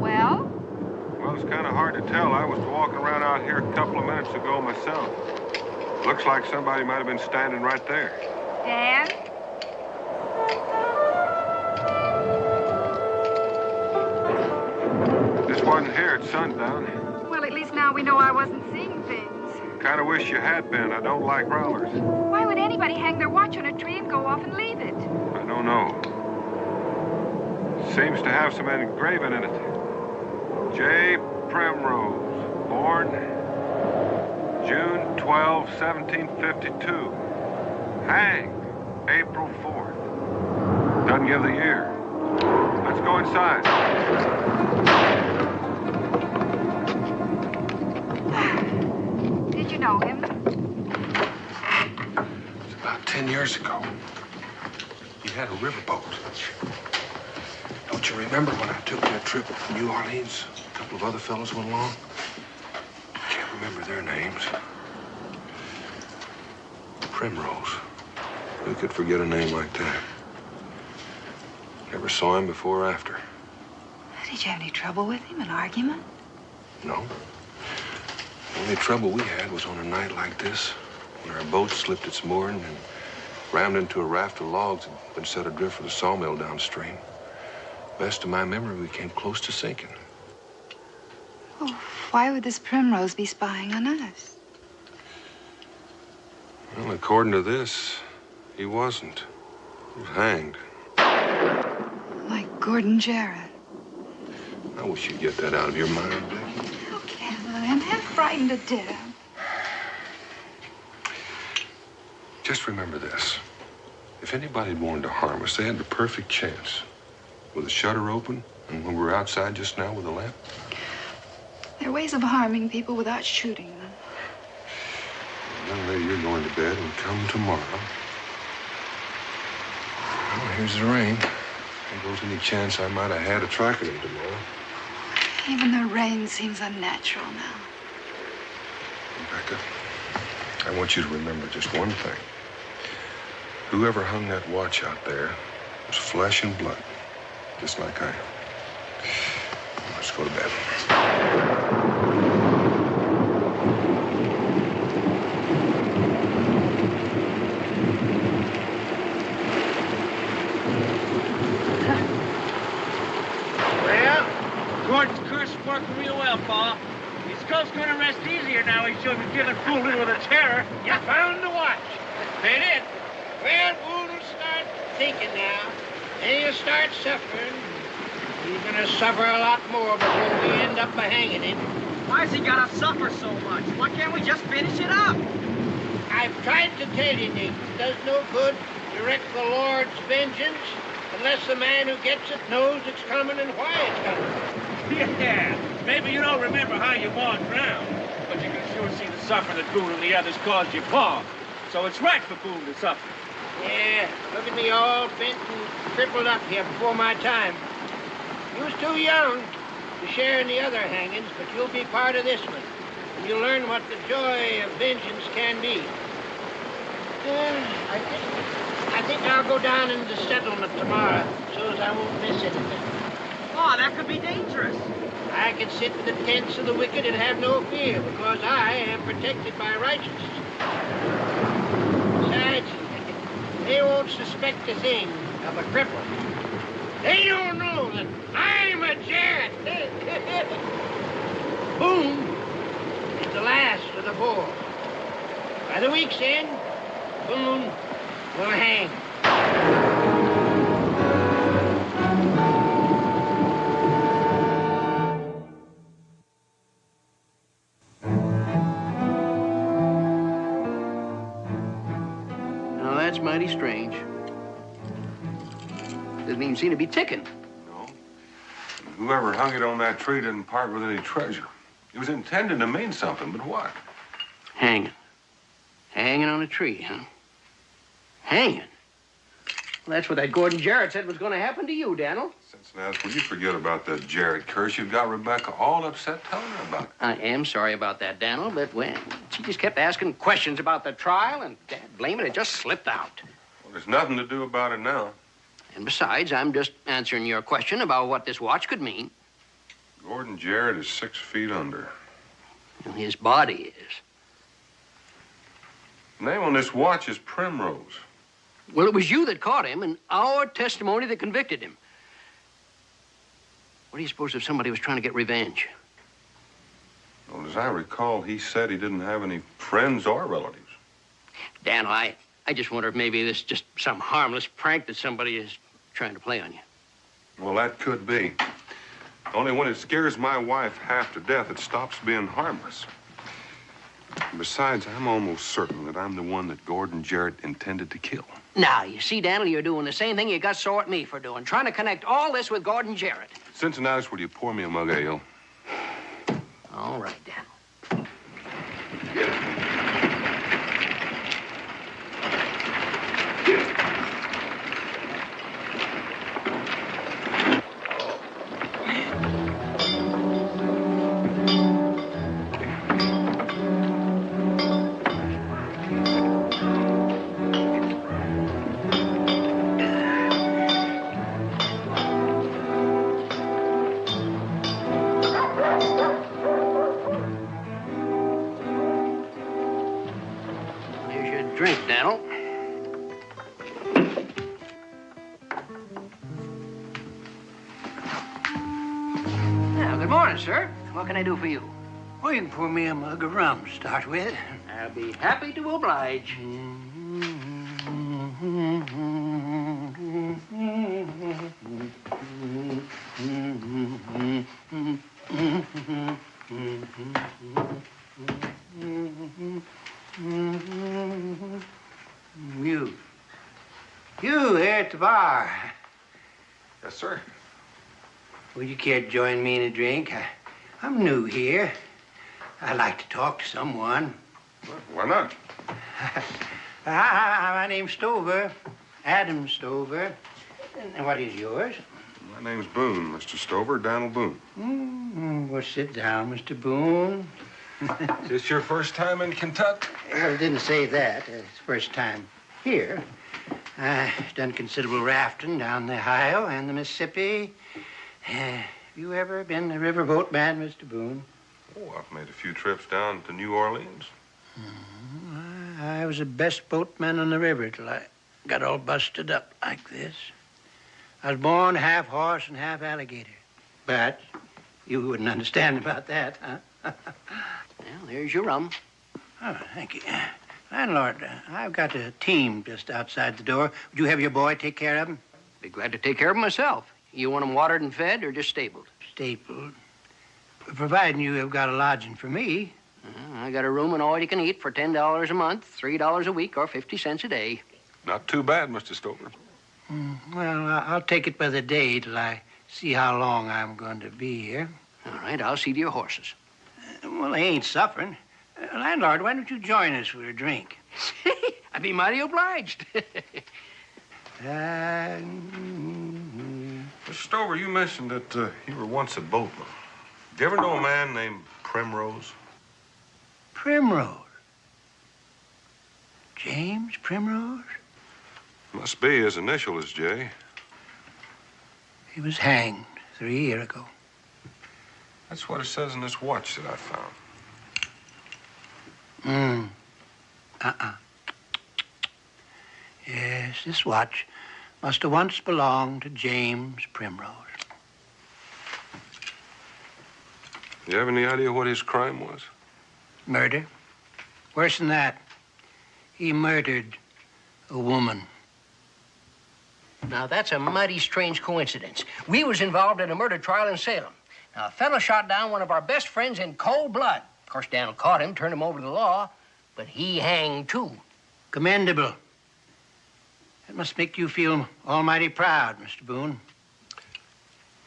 Well? Well, it's kind of hard to tell. I was walking around out here a couple of minutes ago myself. Looks like somebody might have been standing right there. Dan? This wasn't here at sundown. Well, at least now we know I wasn't seeing things. Kind of wish you had been. I don't like growlers. Why would anybody hang their watch on a tree and go off and leave it? I don't know. Seems to have some engraving in it. J. Primrose, born June 12, 1752. Hanged April 4th. Doesn't give the year. Let's go inside. Did you know him? It's about 10 years ago. He had a riverboat. Don't you remember when I took that trip from New Orleans? A couple of other fellows went along. Can't remember their names. Primrose. Who could forget a name like that? Never saw him before or after. Did you have any trouble with him? An argument? No. The only trouble we had was on a night like this, when our boat slipped its mooring and rammed into a raft of logs and been set adrift with a sawmill downstream. Best of my memory, we came close to sinking. Oh, why would this Primrose be spying on us? Well, according to this, he wasn't. He was hanged. Like Gordon Jarrett. I wish you'd get that out of your mind, Becky. How can I? I'm half frightened to death. Just remember this. If anybody had wanted to harm us, they had the perfect chance. With the shutter open, and when we were outside just now with a lamp. There are ways of harming people without shooting them. Young lady, you're going to bed and come tomorrow. Well, here's the rain. There goes any chance I might have had of tracking him tomorrow. Even the rain seems unnatural now. Rebecca, I want you to remember just one thing. Whoever hung that watch out there was flesh and blood, just like I am. Let's go to bed. Gordon's curse is working real well, Pa. His skull's going to rest easier now he's showed me giving fool in with a terror. You found the watch. thinking now. Then you'll start suffering. He's gonna suffer a lot more before we end up by hanging him. Why's he gotta suffer so much? Why can't we just finish it up? I've tried to tell you, Nick, it does no good to wreak the Lord's vengeance unless the man who gets it knows it's coming and why it's coming. Yeah, maybe you don't remember how you walked around, but you can sure see the suffering that Boone and the others caused your pa. So it's right for Boone to suffer. Yeah, look at me all bent and crippled up here before my time. You was too young to share in the other hangings, but you'll be part of this one. And you'll learn what the joy of vengeance can be. I think I'll go down into the settlement tomorrow, so as I won't miss anything. Oh, that could be dangerous. I can sit in the tents of the wicked and have no fear, because I am protected by righteousness. Besides, they won't suspect a thing of a cripple. They don't know that I'm a Jarrett. Boone is the last of the four. By the week's end, Boone will hang. Now, that's mighty strange. Doesn't even seem to be ticking. No. Whoever hung it on that tree didn't part with any treasure. It was intended to mean something, but what? Hanging. Hanging on a tree, huh? Hanging? Well, that's what that Gordon Jarrett said was going to happen to you, Daniel. Cincinnati, will you forget about that Jarrett curse? You've got Rebecca all upset telling her about it. I am sorry about that, Daniel, but when she just kept asking questions about the trial, and Dad, blame it just slipped out. Well, there's nothing to do about it now. And besides, I'm just answering your question about what this watch could mean. Gordon Jarrett is 6 feet under. And his body is. The name on this watch is Primrose. Well, it was you that caught him, and our testimony that convicted him. What do you suppose if somebody was trying to get revenge? Well, as I recall, he said he didn't have any friends or relatives. Dan, I just wonder if maybe this is just some harmless prank that somebody is trying to play on you. Well, that could be. Only when it scares my wife half to death, it stops being harmless. Besides, I'm almost certain that I'm the one that Gordon Jarrett intended to kill. Now, you see, Daniel, you're doing the same thing you got sore at me for doing, trying to connect all this with Gordon Jarrett. Cincinnati, will you pour me a mug of ale? All right, Dan. Drink, Daniel. Now, good morning, sir. What can I do for you? Well, you can pour me a mug of rum to start with. I'll be happy to oblige. You here at the bar. Yes, sir. Would you care to join me in a drink? I'm new here. I'd like to talk to someone. Well, why not? My name's Stover. Adam Stover. And what is yours? My name's Boone, Mr. Stover, Daniel Boone. Well, sit down, Mr. Boone. Is this your first time in Kentucky? Well, it didn't say that. It's first time here. I've done considerable rafting down the Ohio and the Mississippi. Have you ever been a riverboat man, Mr. Boone? Oh, I've made a few trips down to New Orleans. I was the best boatman on the river till I got all busted up like this. I was born half horse and half alligator. But you wouldn't understand about that, huh? Well, there's your rum. Oh, thank you. Landlord, I've got a team just outside the door. Would you have your boy take care of him? Be glad to take care of him myself. You want him watered and fed or just stabled? Stapled. Providing you have got a lodging for me. I got a room and all you can eat for $10 a month, $3 a week, or 50 cents a day. Not too bad, Mr. Stover. Well, I'll take it by the day till I see how long I'm going to be here. All right, I'll see to your horses. Well, they ain't suffering. Landlord, why don't you join us for a drink? I'd be mighty obliged. Mr. Stover, you mentioned that you were once a boatman. Did you ever know a man named Primrose? Primrose? James Primrose? Must be. His initial is J. He was hanged 3 years ago. That's what it says in this watch that I found. Yes, this watch must have once belonged to James Primrose. Do you have any idea what his crime was? Murder. Worse than that. He murdered a woman. Now, that's a mighty strange coincidence. We was involved in a murder trial in Salem. Now, a fellow shot down one of our best friends in cold blood. Of course, Daniel caught him, turned him over to the law, but he hanged, too. Commendable. That must make you feel almighty proud, Mr. Boone.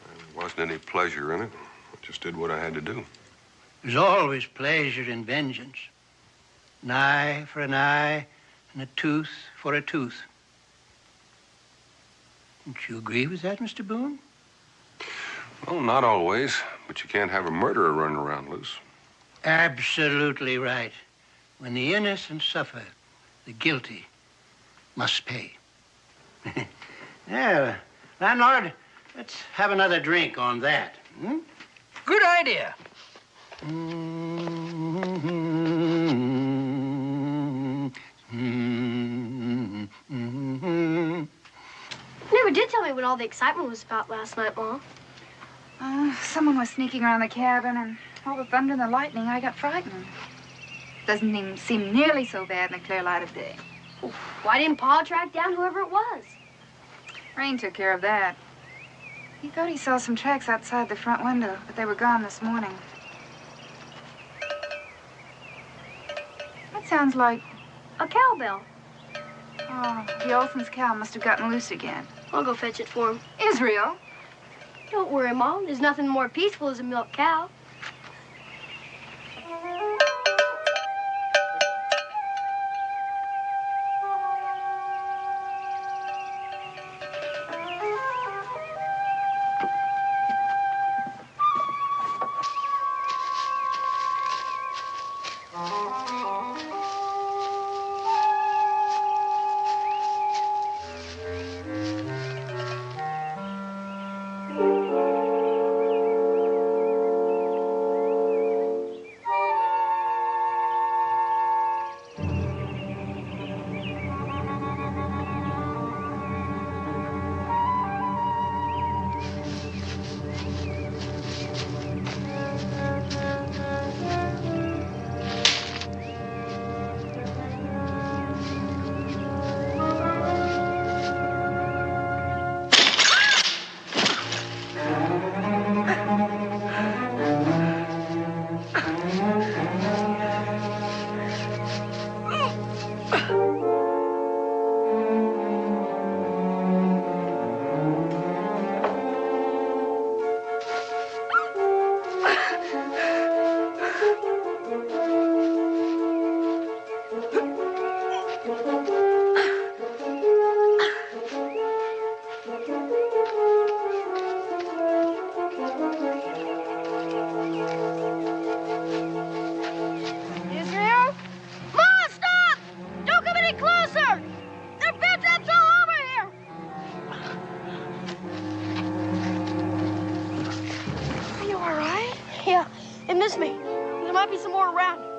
There wasn't any pleasure in it. I just did what I had to do. There's always pleasure in vengeance. An eye for an eye and a tooth for a tooth. Don't you agree with that, Mr. Boone? Well, not always, but you can't have a murderer running around loose. Absolutely right. When the innocent suffer, the guilty must pay. Yeah, landlord, let's have another drink on that. Good idea. Never did tell me what all the excitement was about last night, Mom. Someone was sneaking around the cabin, and all the thunder and the lightning, I got frightened. Doesn't even seem nearly so bad in the clear light of day. Why didn't Pa track down whoever it was? Rain took care of that. He thought he saw some tracks outside the front window, but they were gone this morning. That sounds like a cowbell. Oh, the Olson's cow must have gotten loose again. I'll go fetch it for him. Israel? Don't worry, Mom. There's nothing more peaceful as a milk cow.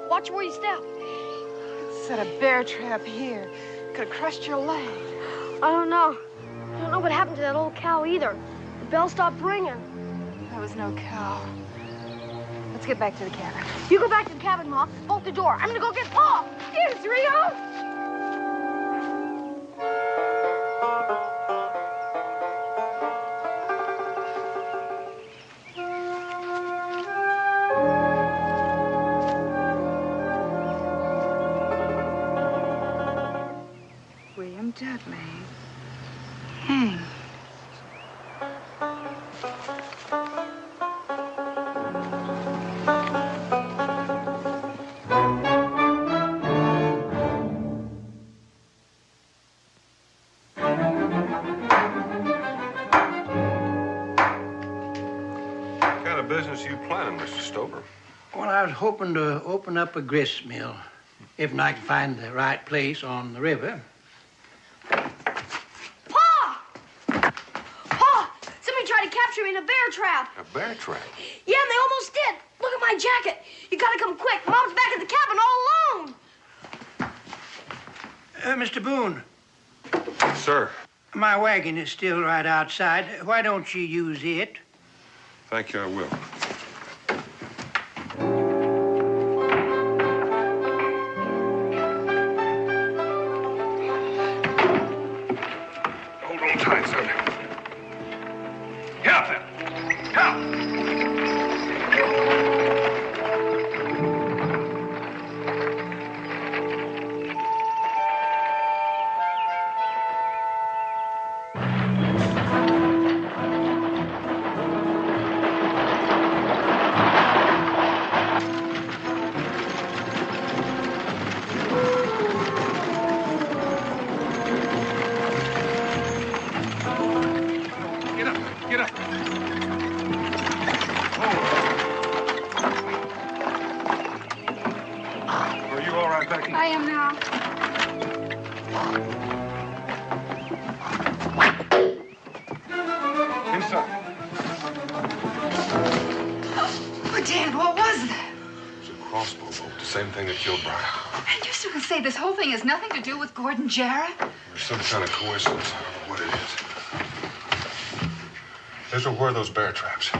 Watch where you step. Set a bear trap here. Could have crushed your leg. I don't know. I don't know what happened to that old cow either. The bell stopped ringing. That was no cow. Let's get back to the cabin. You go back to the cabin, Ma. Bolt the door. I'm gonna go get Pa. Here's Rio. William Dudley. Hang. Business you planning, Mr. Stover? Well, I was hoping to open up a grist mill, if I can find the right place on the river. Pa! Pa! Somebody tried to capture me in a bear trap. A bear trap? Yeah, and they almost did. Look at my jacket. You gotta come quick. Mom's back at the cabin all alone. Mr. Boone. Sir. My wagon is still right outside. Why don't you use it? Thank you, I will. Hold on tight, son. Get up there. Help! I am now. Inside. Oh, Dan, what was that? It's a crossbow bolt, the same thing that killed Brian. And you still can say this whole thing has nothing to do with Gordon Jarrett? There's some kind of coincidence. I don't know what it is. Those are where those bear traps.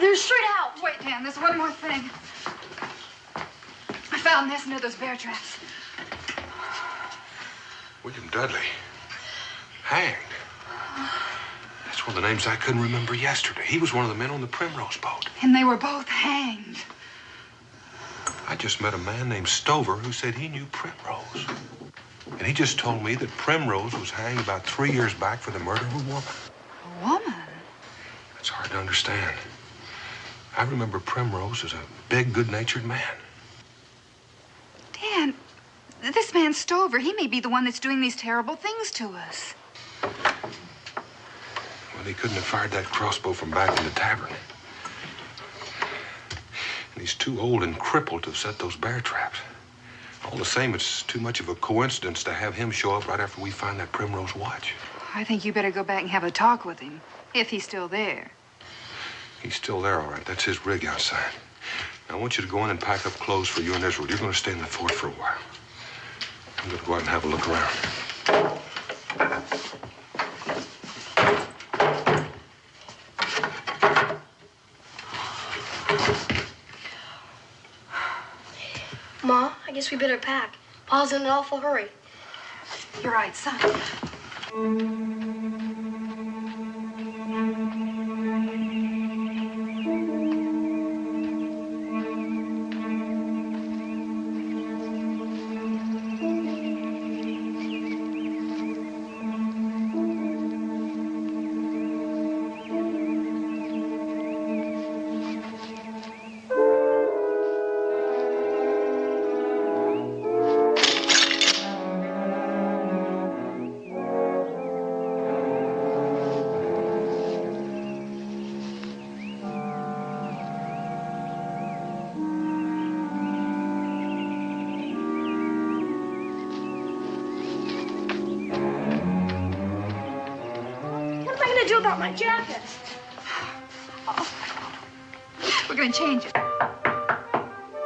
They're straight out. Wait, Dan, there's one more thing. I found this near those bear traps. William Dudley. Hanged. That's one of the names I couldn't remember yesterday. He was one of the men on the Primrose boat. And they were both hanged. I just met a man named Stover who said he knew Primrose. And he just told me that Primrose was hanged about 3 years back for the murder of a woman. A woman? It's hard to understand. I remember Primrose as a big, good-natured man. Dan, this man Stover, he may be the one that's doing these terrible things to us. Well, he couldn't have fired that crossbow from back in the tavern. And he's too old and crippled to have set those bear traps. All the same, it's too much of a coincidence to have him show up right after we find that Primrose watch. I think you better go back and have a talk with him, if he's still there. He's still there, all right. That's his rig outside. Now, I want you to go in and pack up clothes for you and Israel. You're going to stay in the fort for a while. I'm going to go out and have a look around. Ma, I guess we better pack. Pa's in an awful hurry. You're right, son. About my jacket. Oh. We're going to change it.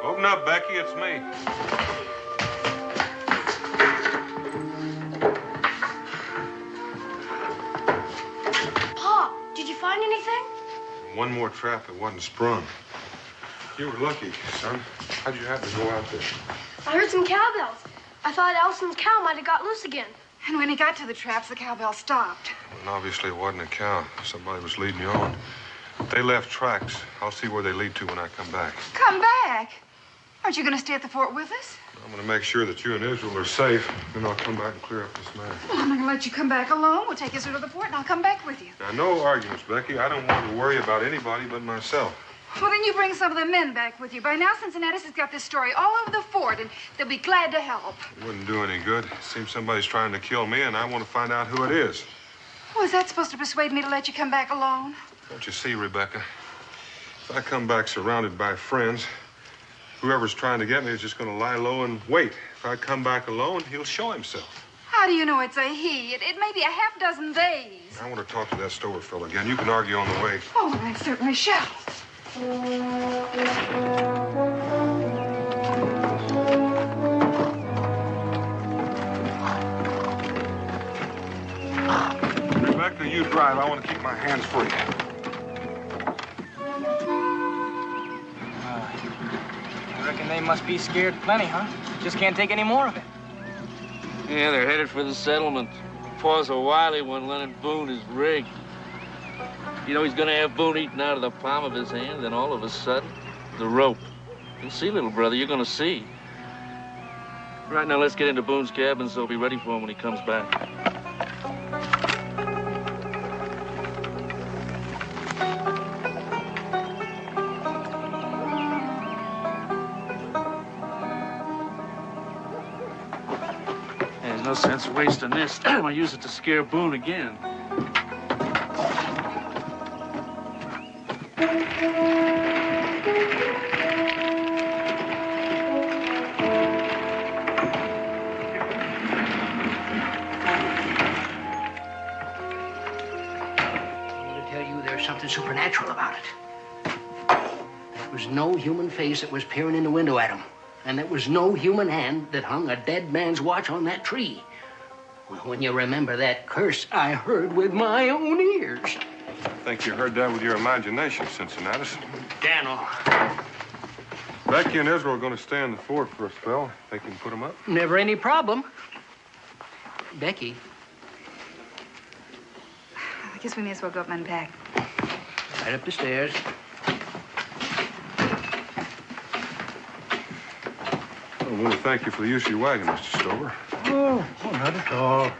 Open up, Becky. It's me. Pa, did you find anything? One more trap that wasn't sprung. You were lucky, son. How'd you happen to go out there? I heard some cowbells. I thought Ellison's cow might have got loose again. And when he got to the traps, the cowbell stopped. And obviously it wasn't a cow. Somebody was leading you on. They left tracks. I'll see where they lead to when I come back. Come back? Aren't you going to stay at the fort with us? I'm going to make sure that you and Israel are safe. Then I'll come back and clear up this matter. Well, I'm not going to let you come back alone. We'll take Israel to the fort, and I'll come back with you. Now, no arguments, Becky. I don't want to worry about anybody but myself. Well, then you bring some of the men back with you. By now, Cincinnatus has got this story all over the fort, and they'll be glad to help. It wouldn't do any good. It seems somebody's trying to kill me, and I want to find out who it is. Oh, is that supposed to persuade me to let you come back alone? Don't you see, Rebecca? If I come back surrounded by friends, whoever's trying to get me is just going to lie low and wait. If I come back alone, he'll show himself. How do you know it's a he? It may be a half dozen days. I want to talk to that Stover fellow again. You can argue on the way. Oh, I certainly shall. Rebecca, you drive. I want to keep my hands free. I reckon they must be scared plenty, huh? Just can't take any more of it. Yeah, they're headed for the settlement. Paul's a wily one. Leonard Boone is rigged. You know, he's gonna have Boone eaten out of the palm of his hand, then all of a sudden, the rope. You'll see, little brother, you're gonna see. Right now, let's get into Boone's cabin so we'll be ready for him when he comes back. There's no sense wasting this. I'm gonna use it to scare Boone again. Supernatural about it. There was no human face that was peering in the window at him, and there was no human hand that hung a dead man's watch on that tree. Well, when you remember that curse I heard with my own ears. I think you heard that with your imagination, Cincinnatus. Daniel. Becky and Israel are going to stay in the fort for a spell. They can put them up. Never any problem. Becky. I guess we may as well go up and unpack. Right up the stairs. I want to thank you for the use of your wagon, Mr. Stover. Oh, not at all.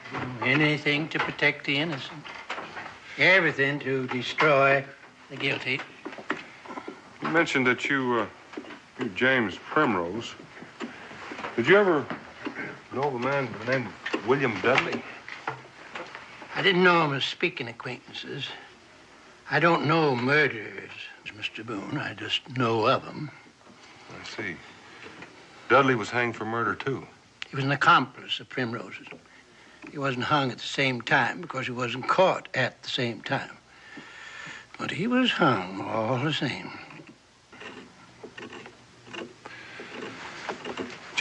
Anything to protect the innocent. Everything to destroy the guilty. You mentioned that you're James Primrose. Did you ever know of a man by the name of William Dudley? I didn't know him as speaking acquaintances. I don't know murderers, Mr. Boone. I just know of them. I see. Dudley was hanged for murder, too. He was an accomplice of Primrose's. He wasn't hung at the same time because he wasn't caught at the same time. But he was hung all the same. Did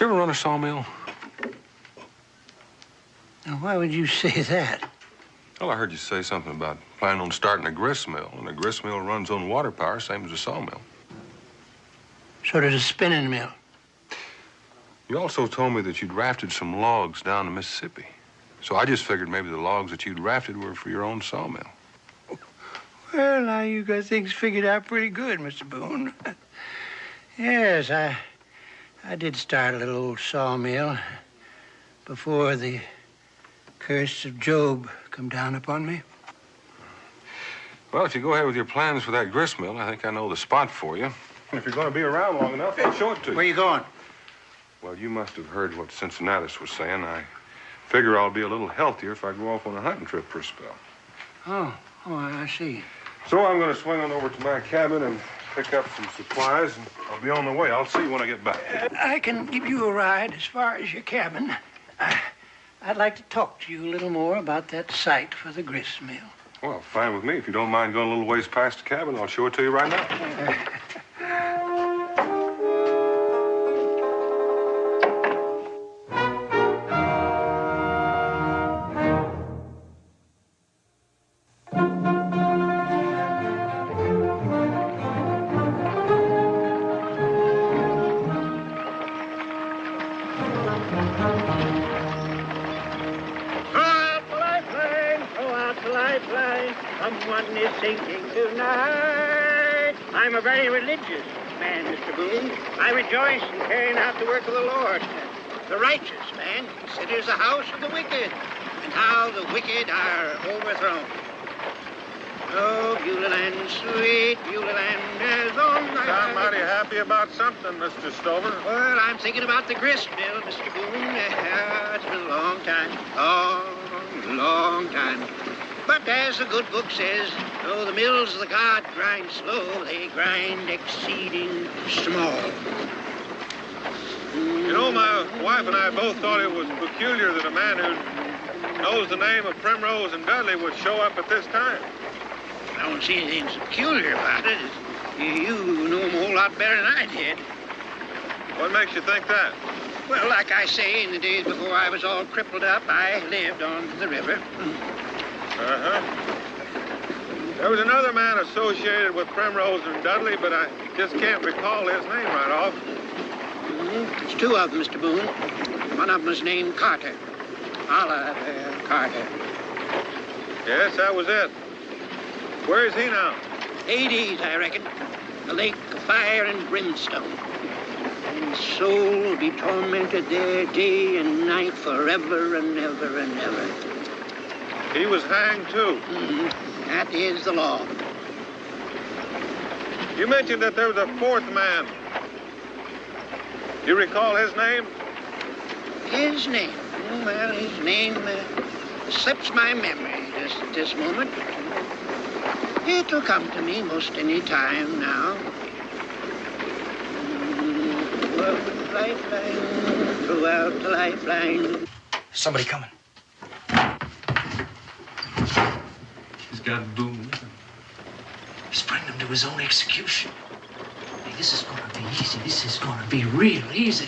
you ever run a sawmill? Now, why would you say that? Well, I heard you say something about planning on starting a grist mill, and a grist mill runs on water power, same as a sawmill. So does a spinning mill. You also told me that you'd rafted some logs down the Mississippi. So I just figured maybe the logs that you'd rafted were for your own sawmill. Well, now you got things figured out pretty good, Mr. Boone. Yes, I did start a little old sawmill before the curse of Job come down upon me. Well, if you go ahead with your plans for that grist mill, I think I know the spot for you. If you're going to be around long enough, I'll show it to you. Where you going? Well, you must have heard what Cincinnatus was saying. I figure I'll be a little healthier if I go off on a hunting trip for a spell. Oh, I see. So I'm going to swing on over to my cabin and pick up some supplies, and I'll be on the way. I'll see you when I get back. I can give you a ride as far as your cabin. I'd like to talk to you a little more about that site for the grist mill. Well, fine with me. If you don't mind going a little ways past the cabin, I'll show it to you right now. lifeline. Someone is sinking tonight. I'm a very religious man, Mr. Boone. I rejoice in carrying out the work of the Lord. The righteous man considers the house of the wicked, and how the wicked are overthrown. Oh, Beulah Land, sweet Beulah Land, as long as I'm mighty happy about something, Mr. Stover. Well, I'm thinking about the grist mill, Mr. Boone. It's been a long time. Long time. But as the good book says, though the mills of the God grind slow, they grind exceeding small. You know, my wife and I both thought it was peculiar that a man who knows the name of Primrose and Dudley would show up at this time. I don't see anything so peculiar about it. You know him a whole lot better than I did. What makes you think that? Well, like I say, in the days before I was all crippled up, I lived on the river. There was another man associated with Primrose and Dudley, but I just can't recall his name right off. There's two of them, Mr. Boone. One of them was named Carter. Olive Carter. Yes, that was it. Where is he now? Hades, I reckon. A lake of fire and brimstone. And his soul will be tormented there day and night forever and ever and ever. He was hanged, too. That is the law. You mentioned that there was a fourth man. Do you recall his name? His name? Well, his name slips my memory just at this moment. It'll come to me most any time now. Lifeline, throughout the lifeline. Somebody coming. He's got Boone. He's bringing him to his own execution. Hey, this is gonna be easy. This is gonna be real easy.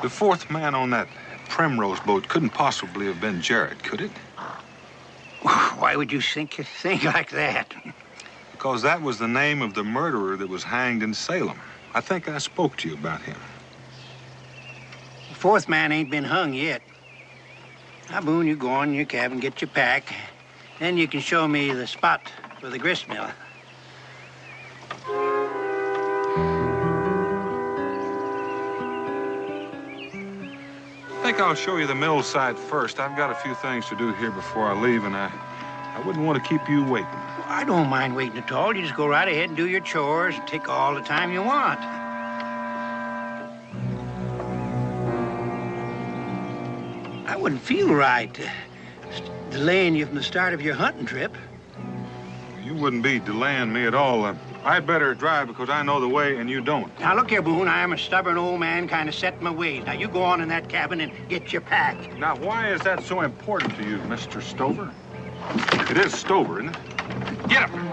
The fourth man on that Primrose boat couldn't possibly have been Jared, could it? Why would you think like that? Because that was the name of the murderer that was hanged in Salem. I think I spoke to you about him. The fourth man ain't been hung yet. Now, Boone, you go on in your cabin, get your pack. Then you can show me the spot for the grist mill. I think I'll show you the mill site first. I've got a few things to do here before I leave, and I wouldn't want to keep you waiting. Well, I don't mind waiting at all. You just go right ahead and do your chores and take all the time you want. I wouldn't feel right delaying you from the start of your hunting trip. You wouldn't be delaying me at all. I'd better drive because I know the way and you don't. Now, look here, Boone. I am a stubborn old man kind of set in my ways. Now, you go on in that cabin and get your pack. Now, why is that so important to you, Mr. Stover? It is Stover, isn't it? Get him!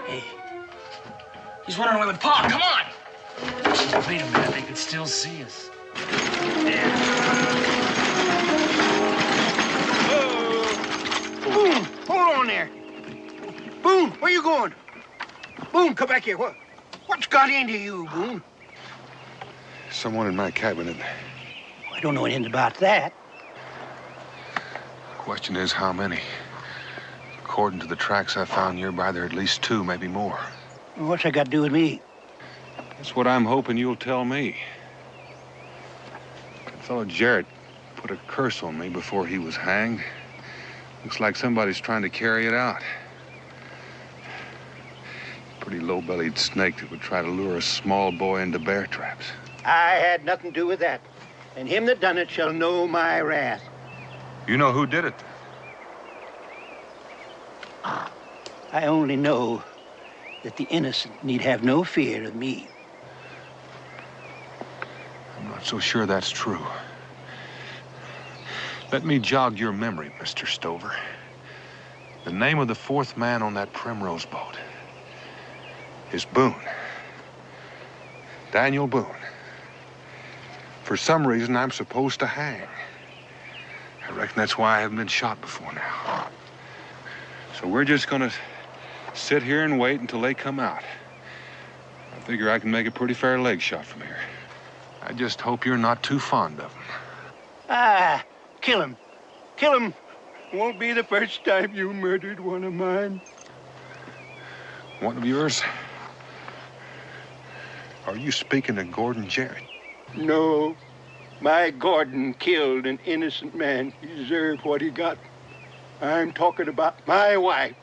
Hey, he's running away with Pa. Come on! Wait a minute. They could still see us. Boone, hold on there. Boone, where you going? Boone, come back here. What's got into you, Boone? Someone in my cabin. I don't know anything about that. The question is, how many? According to the tracks I found nearby, there are at least two, maybe more. What's that got to do with me? That's what I'm hoping you'll tell me. That fellow Jarrett put a curse on me before he was hanged. Looks like somebody's trying to carry it out. Pretty low-bellied snake that would try to lure a small boy into bear traps. I had nothing to do with that. And him that done it shall know my wrath. You know who did it? I only know that the innocent need have no fear of me. I'm not so sure that's true. Let me jog your memory, Mr. Stover. The name of the fourth man on that Primrose boat is Boone. Daniel Boone. For some reason, I'm supposed to hang. I reckon that's why I haven't been shot before now. So we're just gonna sit here and wait until they come out. I figure I can make a pretty fair leg shot from here. I just hope you're not too fond of him. Ah, kill him. Kill him. Won't be the first time you murdered one of mine. One of yours? Are you speaking of Gordon Jarrett? No. My Gordon killed an innocent man. He deserved what he got. I'm talking about my wife.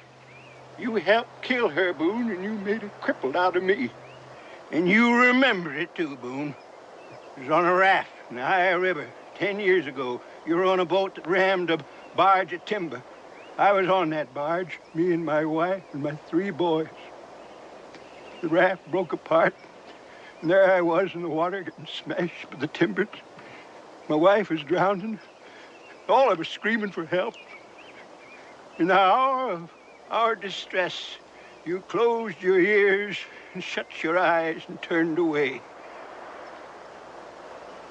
You helped kill her, Boone, and you made a cripple out of me. And you remember it, too, Boone. It was on a raft in the Ohio River 10 years ago. You were on a boat that rammed a barge of timber. I was on that barge, me and my wife and my 3 boys. The raft broke apart, and there I was in the water getting smashed by the timbers. My wife was drowning. All of us screaming for help. In the hour of our distress, you closed your ears and shut your eyes and turned away.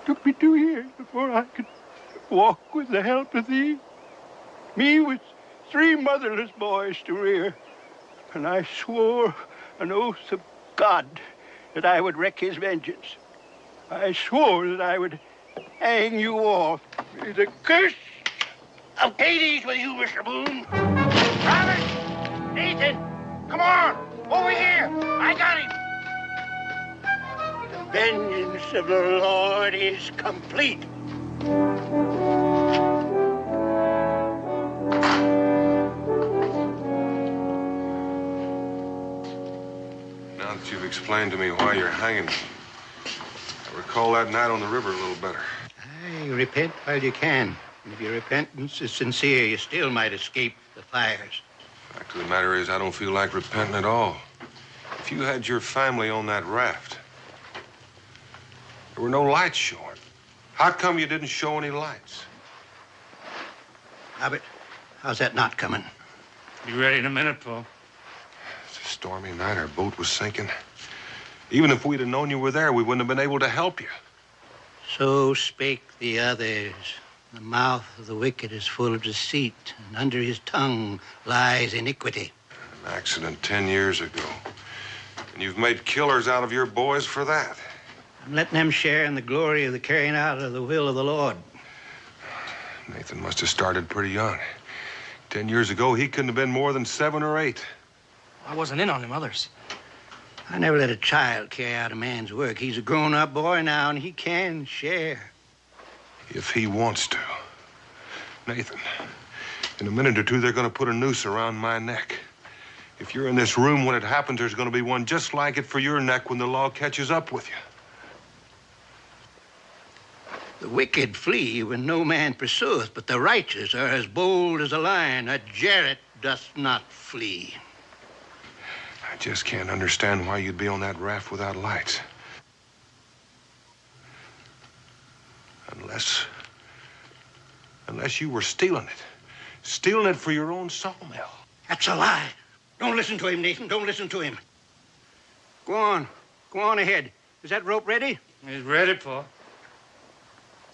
It took me 2 years before I could walk with the help of thee. Me with 3 motherless boys to rear. And I swore an oath of God that I would wreak his vengeance. I swore that I would hang you all. May the curse of Hades with you, Mr. Boone. Robert! Nathan! Come on! Over here! I got him! The vengeance of the Lord is complete. Now that you've explained to me why you're hanging me, I recall that night on the river a little better. Aye, repent while you can. And if your repentance is sincere, you still might escape the fires. Fact of the matter is, I don't feel like repenting at all. If you had your family on that raft, there were no lights showing. How come you didn't show any lights? Robert, how's that not coming? Be ready in a minute, Paul. It's a stormy night. Our boat was sinking. Even if we'd have known you were there, we wouldn't have been able to help you. So spake the others. The mouth of the wicked is full of deceit, and under his tongue lies iniquity. An accident 10 years ago. And you've made killers out of your boys for that. I'm letting them share in the glory of the carrying out of the will of the Lord. Nathan must have started pretty young. 10 years ago, he couldn't have been more than 7 or 8. I wasn't in on them others. I never let a child carry out a man's work. He's a grown-up boy now, and he can share. If he wants to. Nathan, in a minute or two, they're going to put a noose around my neck. If you're in this room when it happens, there's going to be one just like it for your neck when the law catches up with you. The wicked flee when no man pursueth, but the righteous are as bold as a lion. A Jarrett doth not flee. I just can't understand why you'd be on that raft without lights. Unless you were stealing it. Stealing it for your own sawmill. That's a lie. Don't listen to him, Nathan. Don't listen to him. Go on. Go on ahead. Is that rope ready? He's ready, Paul.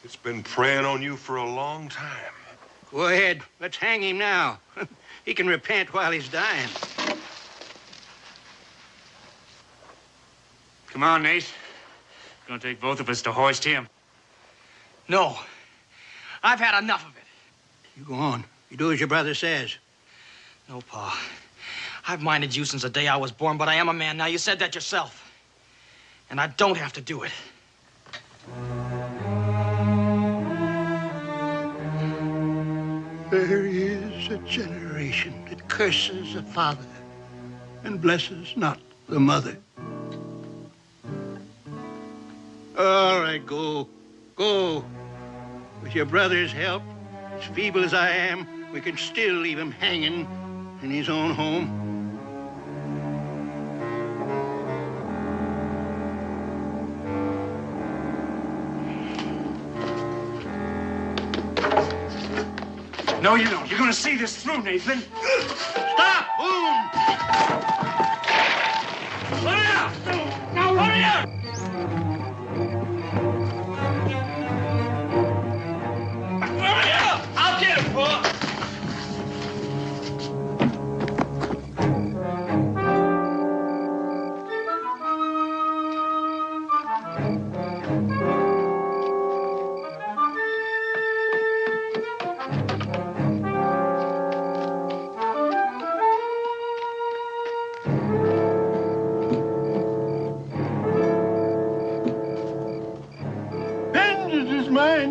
It's been preying on you for a long time. Go ahead. Let's hang him now. He can repent while he's dying. Come on, Nate. It's gonna take both of us to hoist him. No. I've had enough of it. You go on. You do as your brother says. No, Pa. I've minded you since the day I was born, but I am a man now. You said that yourself. And I don't have to do it. There is a generation that curses the father and blesses not the mother. All right, go. Go. With your brother's help, as feeble as I am, we can still leave him hanging in his own home. No, you don't. You're gonna see this through, Nathan. Stop! Boone! Hurry up! Now, hurry up! Hurry up! I'll get him, Paul.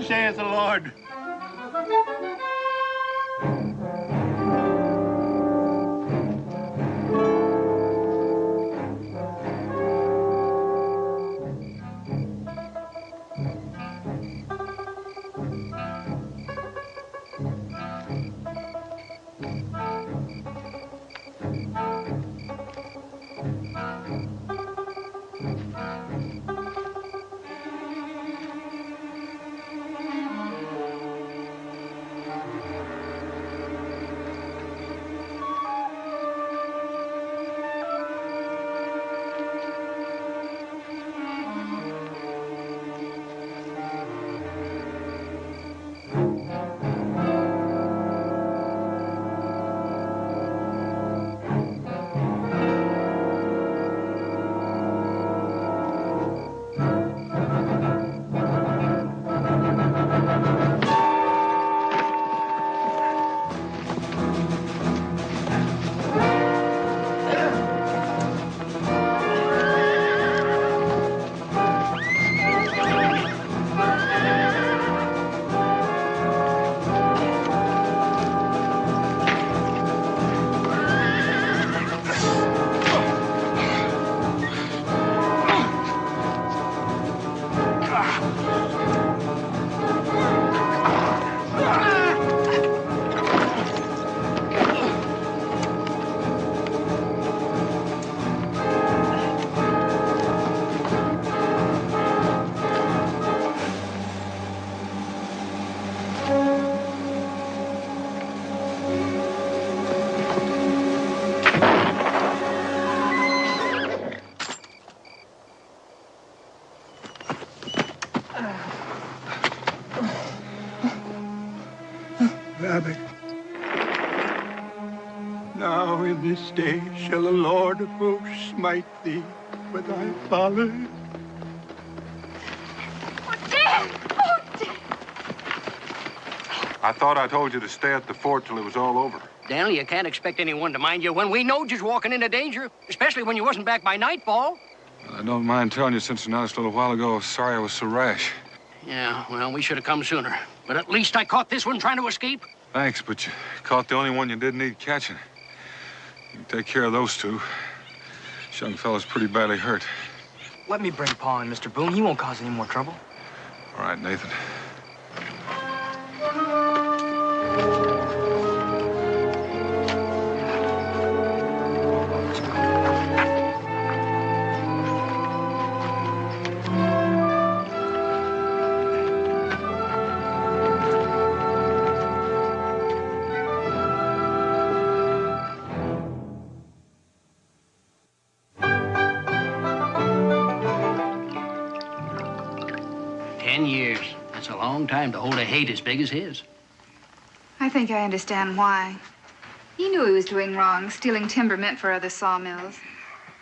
saith the Lord. Now in this day shall the Lord of hosts smite thee for thy folly. Oh, Dad! Oh, Dad! I thought I told you to stay at the fort till it was all over. Daniel, you can't expect anyone to mind you when we know just walking into danger, especially when you wasn't back by nightfall. Well, I don't mind telling you, since I noticed a little while ago, sorry I was so rash. Yeah, well, we should have come sooner. But at least I caught this one trying to escape. Thanks, but you caught the only one you did need catching. You can take care of those two. This young fella's pretty badly hurt. Let me bring Pa in, Mr. Boone. He won't cause any more trouble. All right, Nathan. Time to hold a hate as big as his. I think I understand why. He knew he was doing wrong, stealing timber meant for other sawmills.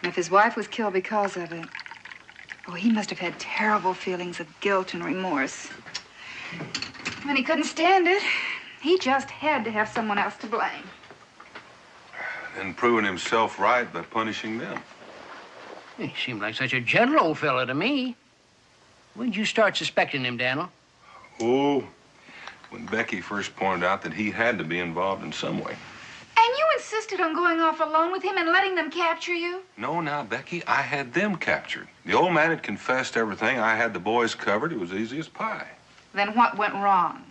And if his wife was killed because of it, oh, he must have had terrible feelings of guilt and remorse. When he couldn't stand it, he just had to have someone else to blame. And proving himself right by punishing them. He seemed like such a gentle old fella to me. When did you start suspecting him, Daniel? Oh, when Becky first pointed out that he had to be involved in some way. And you insisted on going off alone with him and letting them capture you? No, now, Becky, I had them captured. The old man had confessed everything. I had the boys covered. It was easy as pie. Then what went wrong?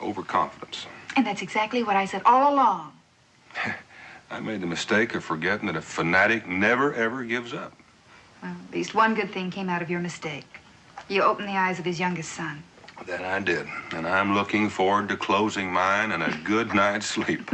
Overconfidence. And that's exactly what I said all along. I made the mistake of forgetting that a fanatic never, ever gives up. Well, at least one good thing came out of your mistake. You opened the eyes of his youngest son. That I did. And I'm looking forward to closing mine and a good night's sleep.